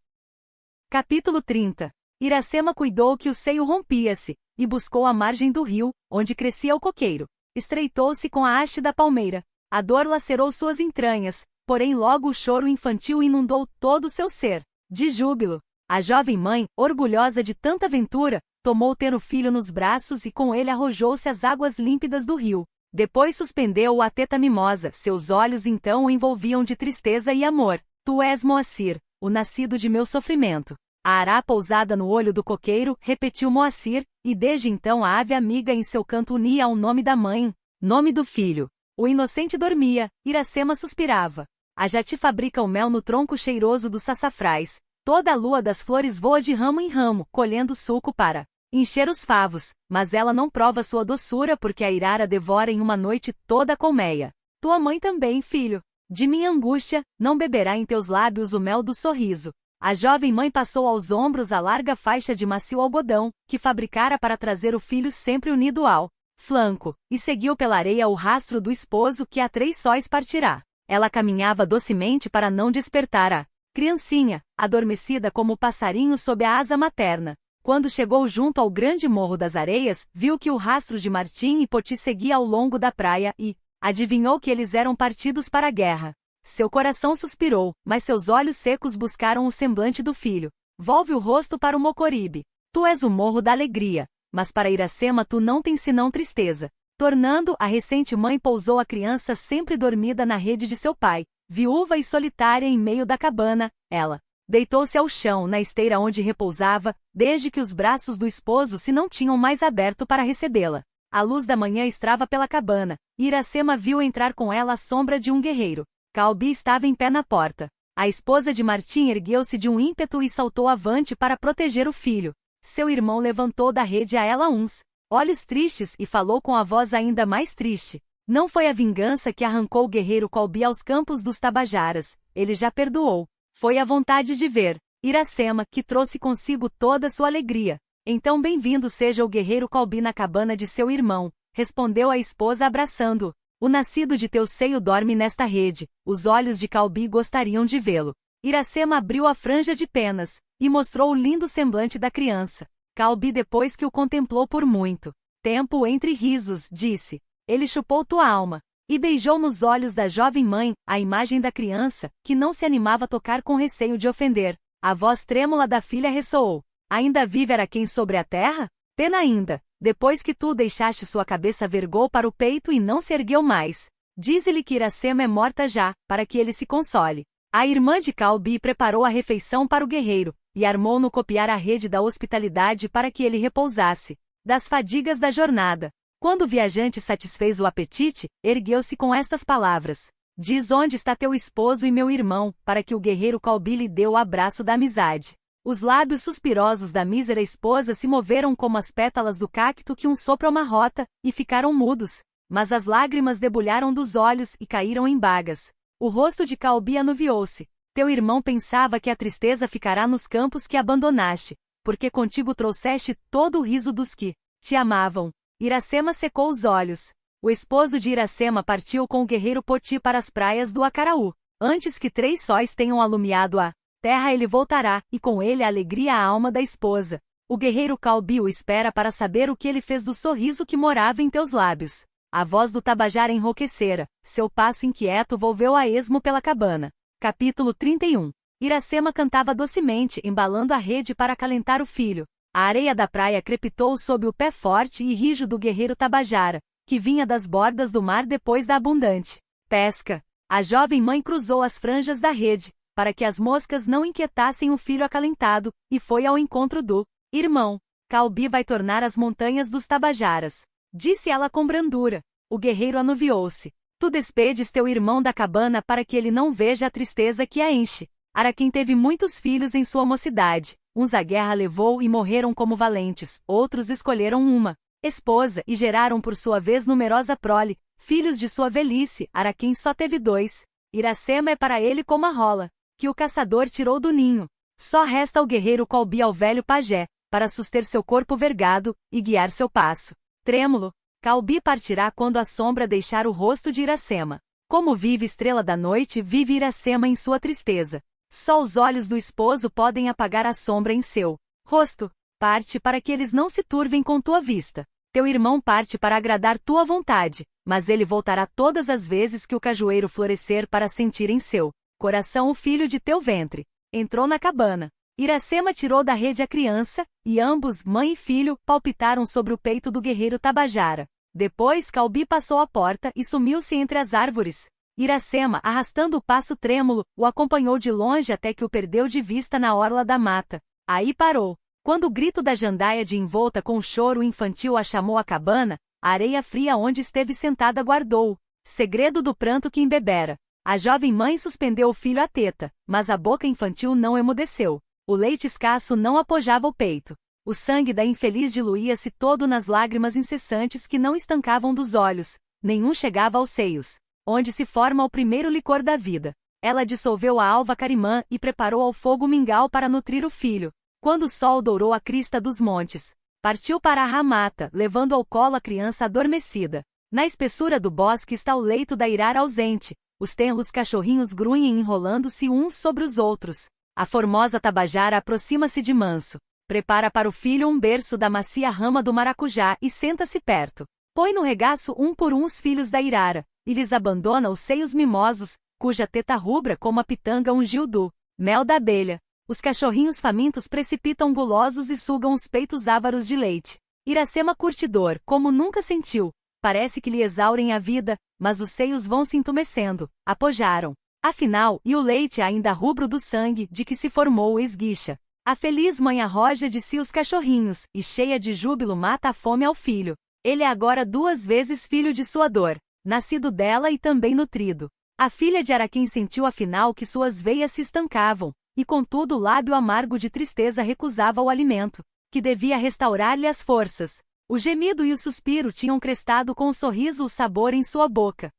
Capítulo 30. Iracema cuidou que o seio rompia-se, e buscou a margem do rio, onde crescia o coqueiro. Estreitou-se com a haste da palmeira. A dor lacerou suas entranhas, porém logo o choro infantil inundou todo o seu ser. De júbilo, a jovem mãe, orgulhosa de tanta aventura, tomou ter o filho nos braços e com ele arrojou-se às águas límpidas do rio. Depois suspendeu-o à teta mimosa, seus olhos então o envolviam de tristeza e amor. Tu és Moacir, o nascido de meu sofrimento. A ará pousada no olho do coqueiro, repetiu Moacir, e desde então a ave amiga em seu canto unia ao nome da mãe, nome do filho. O inocente dormia, Iracema suspirava. A jati fabrica o mel no tronco cheiroso dos sassafrais. Toda a lua das flores voa de ramo em ramo, colhendo suco para encher os favos, mas ela não prova sua doçura porque a irara devora em uma noite toda a colmeia. Tua mãe também, filho, de minha angústia, não beberá em teus lábios o mel do sorriso. A jovem mãe passou aos ombros a larga faixa de macio algodão, que fabricara para trazer o filho sempre unido ao flanco, e seguiu pela areia o rastro do esposo que a 3 sóis partirá. Ela caminhava docemente para não despertar a criancinha, adormecida como o passarinho sob a asa materna. Quando chegou junto ao grande morro das areias, viu que o rastro de Martim e Poti seguia ao longo da praia e adivinhou que eles eram partidos para a guerra. Seu coração suspirou, mas seus olhos secos buscaram o semblante do filho. Volve o rosto para o Mocoribe. Tu és o morro da alegria, mas para Iracema tu não tens senão tristeza. Tornando, a recente mãe pousou a criança sempre dormida na rede de seu pai, viúva e solitária em meio da cabana. Ela deitou-se ao chão na esteira onde repousava, desde que os braços do esposo se não tinham mais aberto para recebê-la. A luz da manhã estrava pela cabana, e Iracema viu entrar com ela a sombra de um guerreiro. Calbi estava em pé na porta. A esposa de Martim ergueu-se de um ímpeto e saltou avante para proteger o filho. Seu irmão levantou da rede a ela uns olhos tristes e falou com a voz ainda mais triste. Não foi a vingança que arrancou o guerreiro Calbi aos campos dos Tabajaras, ele já perdoou. Foi a vontade de ver Iracema, que trouxe consigo toda sua alegria. Então bem-vindo seja o guerreiro Calbi na cabana de seu irmão, respondeu a esposa abraçando-o. O nascido de teu seio dorme nesta rede, os olhos de Calbi gostariam de vê-lo. Iracema abriu a franja de penas, e mostrou o lindo semblante da criança. Calbi, depois que o contemplou por muito tempo entre risos, disse: ele chupou tua alma. E beijou nos olhos da jovem mãe, a imagem da criança, que não se animava a tocar com receio de ofender. A voz trêmula da filha ressoou. Ainda vive Araquém sobre a terra? Pena ainda, depois que tu deixaste sua cabeça vergou para o peito e não se ergueu mais. Dize-lhe que Iracema é morta já, para que ele se console. A irmã de Calbi preparou a refeição para o guerreiro, e armou no copiar a rede da hospitalidade para que ele repousasse das fadigas da jornada. Quando o viajante satisfez o apetite, ergueu-se com estas palavras: diz onde está teu esposo e meu irmão, para que o guerreiro Calbi lhe dê o abraço da amizade. Os lábios suspirosos da mísera esposa se moveram como as pétalas do cacto que um sopro amarrota, e ficaram mudos. Mas as lágrimas debulharam dos olhos e caíram em bagas. O rosto de Calbi anuviou-se. Teu irmão pensava que a tristeza ficará nos campos que abandonaste, porque contigo trouxeste todo o riso dos que te amavam. Iracema secou os olhos. O esposo de Iracema partiu com o guerreiro Poti para as praias do Acaraú. Antes que 3 sóis tenham alumiado a terra ele voltará, e com ele a alegria à alma da esposa. O guerreiro Calbi o espera para saber o que ele fez do sorriso que morava em teus lábios. A voz do Tabajara enrouquecera, seu passo inquieto volveu a esmo pela cabana. Capítulo 31. Iracema cantava docemente, embalando a rede para acalentar o filho. A areia da praia crepitou sob o pé forte e rijo do guerreiro Tabajara, que vinha das bordas do mar depois da abundante pesca. A jovem mãe cruzou as franjas da rede, para que as moscas não inquietassem o filho acalentado, e foi ao encontro do irmão. Calbi vai tornar as montanhas dos Tabajaras, disse ela com brandura. O guerreiro anuviou-se. Tu despedes teu irmão da cabana para que ele não veja a tristeza que a enche. Araquém teve muitos filhos em sua mocidade. Uns a guerra levou e morreram como valentes, outros escolheram uma esposa e geraram por sua vez numerosa prole, filhos de sua velhice. Araquém só teve 2. Iracema é para ele como a rola que o caçador tirou do ninho. Só resta ao guerreiro Colbi ao velho pajé, para suster seu corpo vergado e guiar seu passo trêmulo. Colbi partirá quando a sombra deixar o rosto de Iracema. Como vive estrela da noite, vive Iracema em sua tristeza. Só os olhos do esposo podem apagar a sombra em seu rosto. Parte para que eles não se turvem com tua vista. Teu irmão parte para agradar tua vontade, mas ele voltará todas as vezes que o cajueiro florescer para sentir em seu coração o filho de teu ventre. Entrou na cabana. Iracema tirou da rede a criança, e ambos, mãe e filho, palpitaram sobre o peito do guerreiro Tabajara. Depois Colbi passou a porta e sumiu-se entre as árvores. Iracema, arrastando o passo trêmulo, o acompanhou de longe até que o perdeu de vista na orla da mata. Aí parou. Quando o grito da jandaia de envolta com choro infantil a chamou à cabana, a areia fria onde esteve sentada guardou segredo do pranto que embebera. A jovem mãe suspendeu o filho à teta, mas a boca infantil não emudeceu. O leite escasso não apojava o peito. O sangue da infeliz diluía-se todo nas lágrimas incessantes que não estancavam dos olhos. Nenhum chegava aos seios, onde se forma o primeiro licor da vida. Ela dissolveu a alva carimã e preparou ao fogo mingau para nutrir o filho. Quando o sol dourou a crista dos montes, partiu para a ramata, levando ao colo a criança adormecida. Na espessura do bosque está o leito da Irara ausente. Os tenros cachorrinhos grunhem enrolando-se uns sobre os outros. A formosa Tabajara aproxima-se de manso. Prepara para o filho um berço da macia rama do maracujá e senta-se perto. Põe no regaço um por um os filhos da Irara, e lhes abandona os seios mimosos, cuja teta rubra como a pitanga ungiu do mel da abelha. Os cachorrinhos famintos precipitam gulosos e sugam os peitos ávaros de leite. Iracema curtidor, como nunca sentiu. Parece que lhe exaurem a vida, mas os seios vão se entumecendo. Apojaram. Afinal, e o leite ainda rubro do sangue de que se formou o esguicha. A feliz mãe arroja de si os cachorrinhos, e cheia de júbilo mata a fome ao filho. Ele é agora 2 vezes filho de sua dor, nascido dela e também nutrido. A filha de Araquém sentiu afinal que suas veias se estancavam, e contudo o lábio amargo de tristeza recusava o alimento, que devia restaurar-lhe as forças. O gemido e o suspiro tinham crestado com o sorriso o sabor em sua boca.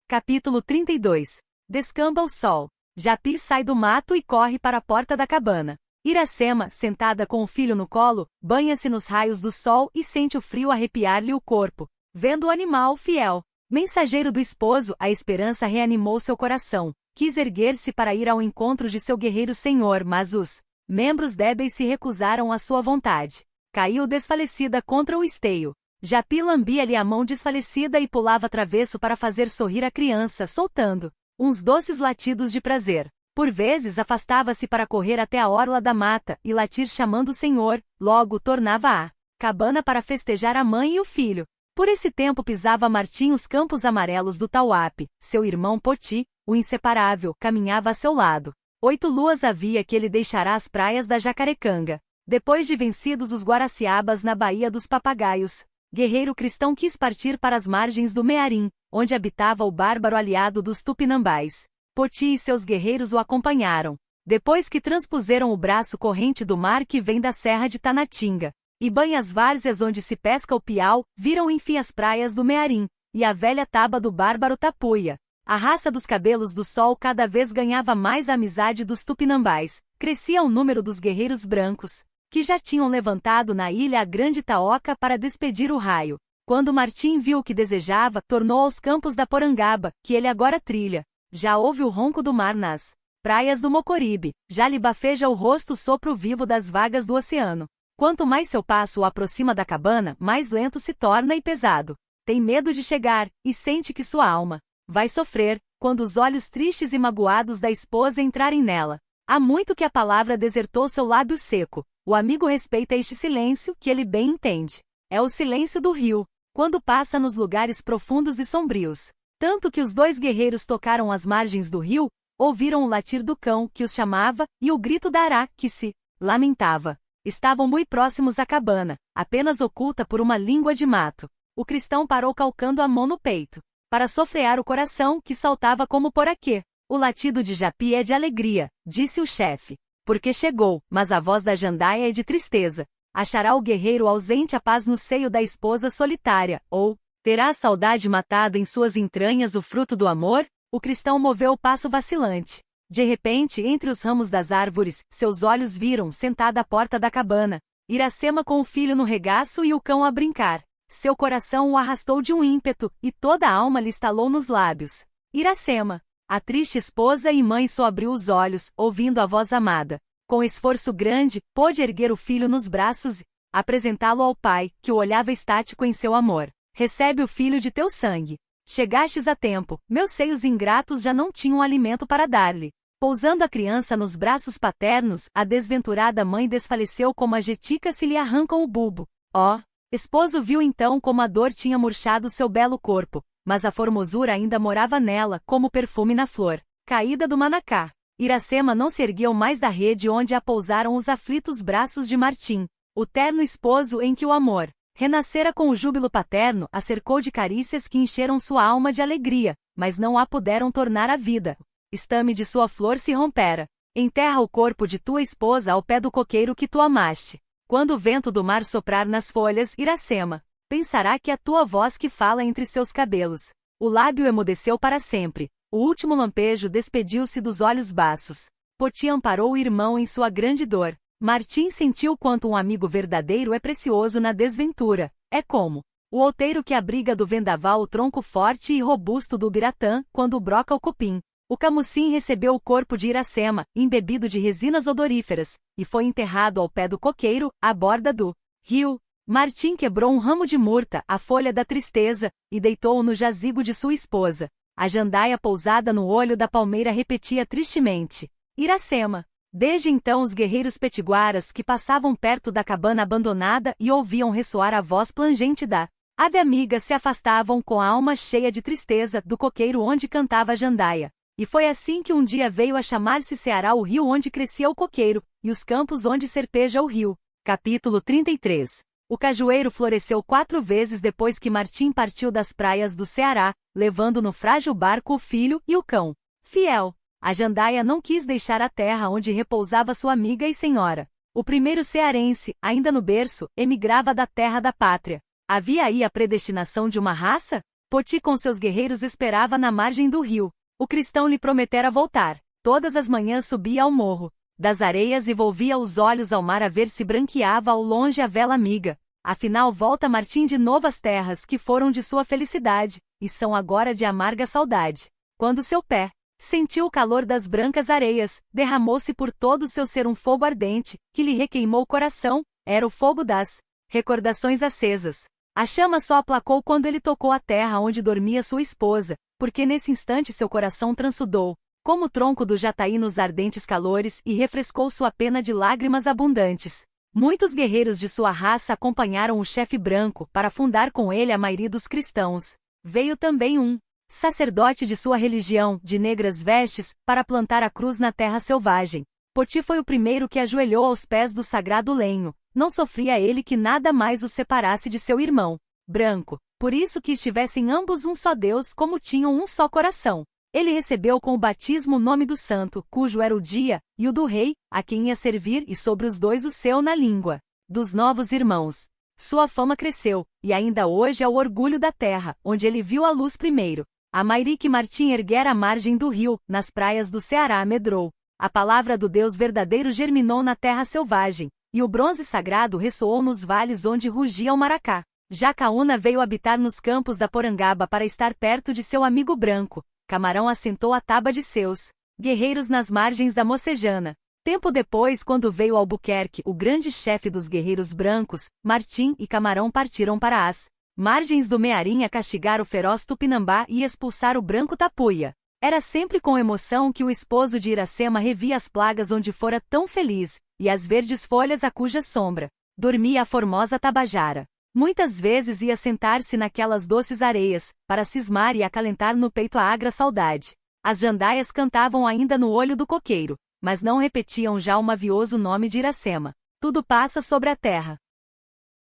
Capítulo 32. Descamba o sol. Japi sai do mato e corre para a porta da cabana. Iracema, sentada com o filho no colo, banha-se nos raios do sol e sente o frio arrepiar-lhe o corpo. Vendo o animal fiel, mensageiro do esposo, a esperança reanimou seu coração. Quis erguer-se para ir ao encontro de seu guerreiro senhor, mas os membros débeis se recusaram à sua vontade. Caiu desfalecida contra o esteio. Japi lambia-lhe a mão desfalecida e pulava travesso para fazer sorrir a criança, soltando uns doces latidos de prazer. Por vezes afastava-se para correr até a orla da mata e latir chamando o senhor, logo tornava à cabana para festejar a mãe e o filho. Por esse tempo pisava Martim os campos amarelos do Tauape. Seu irmão Poti, o inseparável, caminhava a seu lado. 8 luas havia que ele deixará as praias da Jacarecanga. Depois de vencidos os Guaraciabas na Baía dos Papagaios, guerreiro cristão quis partir para as margens do Mearim, onde habitava o bárbaro aliado dos Tupinambás. Poti e seus guerreiros o acompanharam. Depois que transpuseram o braço corrente do mar que vem da serra de Tanatinga, e banha as várzeas onde se pesca o piau, viram enfim as praias do Mearim, e a velha taba do bárbaro Tapuia. A raça dos cabelos do sol cada vez ganhava mais a amizade dos Tupinambás. Crescia o número dos guerreiros brancos, que já tinham levantado na ilha a grande taoca para despedir o raio. Quando Martim viu o que desejava, tornou aos campos da Porangaba, que ele agora trilha. Já ouve o ronco do mar nas praias do Mocoribe, já lhe bafeja o rosto o sopro vivo das vagas do oceano. Quanto mais seu passo o aproxima da cabana, mais lento se torna e pesado. Tem medo de chegar, e sente que sua alma vai sofrer, quando os olhos tristes e magoados da esposa entrarem nela. Há muito que a palavra desertou seu lábio seco. O amigo respeita este silêncio, que ele bem entende. É o silêncio do rio, quando passa nos lugares profundos e sombrios. Tanto que os 2 guerreiros tocaram as margens do rio, ouviram o latir do cão, que os chamava, e o grito da ará, que se lamentava. Estavam muito próximos à cabana, apenas oculta por uma língua de mato. O cristão parou calcando a mão no peito, para sofrear o coração que saltava como poraquê. O latido de Japi é de alegria, disse o chefe, porque chegou, mas a voz da jandaia é de tristeza. Achará o guerreiro ausente a paz no seio da esposa solitária, ou terá a saudade matada em suas entranhas o fruto do amor? O cristão moveu o passo vacilante. De repente, entre os ramos das árvores, seus olhos viram, sentada à porta da cabana, Iracema com o filho no regaço e o cão a brincar. Seu coração o arrastou de um ímpeto, e toda a alma lhe estalou nos lábios. Iracema! A triste esposa e mãe só abriu os olhos, ouvindo a voz amada. Com esforço grande, pôde erguer o filho nos braços e apresentá-lo ao pai, que o olhava estático em seu amor. Recebe o filho de teu sangue. Chegastes a tempo, meus seios ingratos já não tinham alimento para dar-lhe. Pousando a criança nos braços paternos, a desventurada mãe desfaleceu como a jetica se lhe arrancam o bulbo. Ó! Esposo viu então como a dor tinha murchado seu belo corpo, mas a formosura ainda morava nela, como perfume na flor caída do manacá. Iracema não se ergueu mais da rede onde a pousaram os aflitos braços de Martim. O terno esposo em que o amor renascera com o júbilo paterno a cercou de carícias que encheram sua alma de alegria, mas não a puderam tornar à vida. Estame de sua flor se rompera. Enterra o corpo de tua esposa ao pé do coqueiro que tu amaste. Quando o vento do mar soprar nas folhas, Iracema pensará que é a tua voz que fala entre seus cabelos. O lábio emudeceu para sempre. O último lampejo despediu-se dos olhos baços. Poti amparou o irmão em sua grande dor. Martim sentiu quanto um amigo verdadeiro é precioso na desventura. É como o outeiro que abriga do vendaval o tronco forte e robusto do ubiratã, quando broca o cupim. O camucim recebeu o corpo de Iracema, embebido de resinas odoríferas, e foi enterrado ao pé do coqueiro, à borda do rio. Martim quebrou um ramo de murta, a folha da tristeza, e deitou-o no jazigo de sua esposa. A jandaia pousada no olho da palmeira repetia tristemente: Iracema. Desde então os guerreiros petiguaras que passavam perto da cabana abandonada e ouviam ressoar a voz plangente da ave amiga se afastavam com a alma cheia de tristeza do coqueiro onde cantava a jandaia. E foi assim que um dia veio a chamar-se Ceará o rio onde crescia o coqueiro, e os campos onde serpeja o rio. Capítulo 33. O cajueiro floresceu 4 vezes depois que Martim partiu das praias do Ceará, levando no frágil barco o filho e o cão. Fiel, a jandaia não quis deixar a terra onde repousava sua amiga e senhora. O primeiro cearense, ainda no berço, emigrava da terra da pátria. Havia aí a predestinação de uma raça? Poti com seus guerreiros esperava na margem do rio. O cristão lhe prometera voltar. Todas as manhãs subia ao morro das areias e volvia os olhos ao mar a ver se branqueava ao longe a vela amiga. Afinal volta Martim de novo às terras que foram de sua felicidade, e são agora de amarga saudade. Quando seu pé sentiu o calor das brancas areias, derramou-se por todo o seu ser um fogo ardente, que lhe requeimou o coração, era o fogo das recordações acesas. A chama só aplacou quando ele tocou a terra onde dormia sua esposa, porque nesse instante seu coração transudou, como o tronco do jataí nos ardentes calores, e refrescou sua pena de lágrimas abundantes. Muitos guerreiros de sua raça acompanharam o chefe branco para fundar com ele a maioria dos cristãos. Veio também um sacerdote de sua religião, de negras vestes, para plantar a cruz na terra selvagem. Poti foi o primeiro que ajoelhou aos pés do sagrado lenho. Não sofria ele que nada mais o separasse de seu irmão branco. Por isso que estivessem ambos um só Deus, como tinham um só coração. Ele recebeu com o batismo o nome do santo, cujo era o dia, e o do rei, a quem ia servir, e sobre os dois o seu na língua dos novos irmãos. Sua fama cresceu, e ainda hoje é o orgulho da terra, onde ele viu a luz primeiro. A Mairi que Martim erguera à margem do rio, nas praias do Ceará medrou. A palavra do Deus verdadeiro germinou na terra selvagem, e o bronze sagrado ressoou nos vales onde rugia o maracá. Jacaúna veio habitar nos campos da Porangaba para estar perto de seu amigo branco. Camarão assentou a taba de seus guerreiros nas margens da Mocejana. Tempo depois, quando veio Albuquerque, o grande chefe dos guerreiros brancos, Martim e Camarão partiram para as margens do Mearim a castigar o feroz Tupinambá e expulsar o branco Tapuia. Era sempre com emoção que o esposo de Iracema revia as plagas onde fora tão feliz, e as verdes folhas a cuja sombra dormia a formosa Tabajara. Muitas vezes ia sentar-se naquelas doces areias, para cismar e acalentar no peito a agra saudade. As jandaias cantavam ainda no olho do coqueiro, mas não repetiam já o mavioso nome de Iracema. Tudo passa sobre a terra.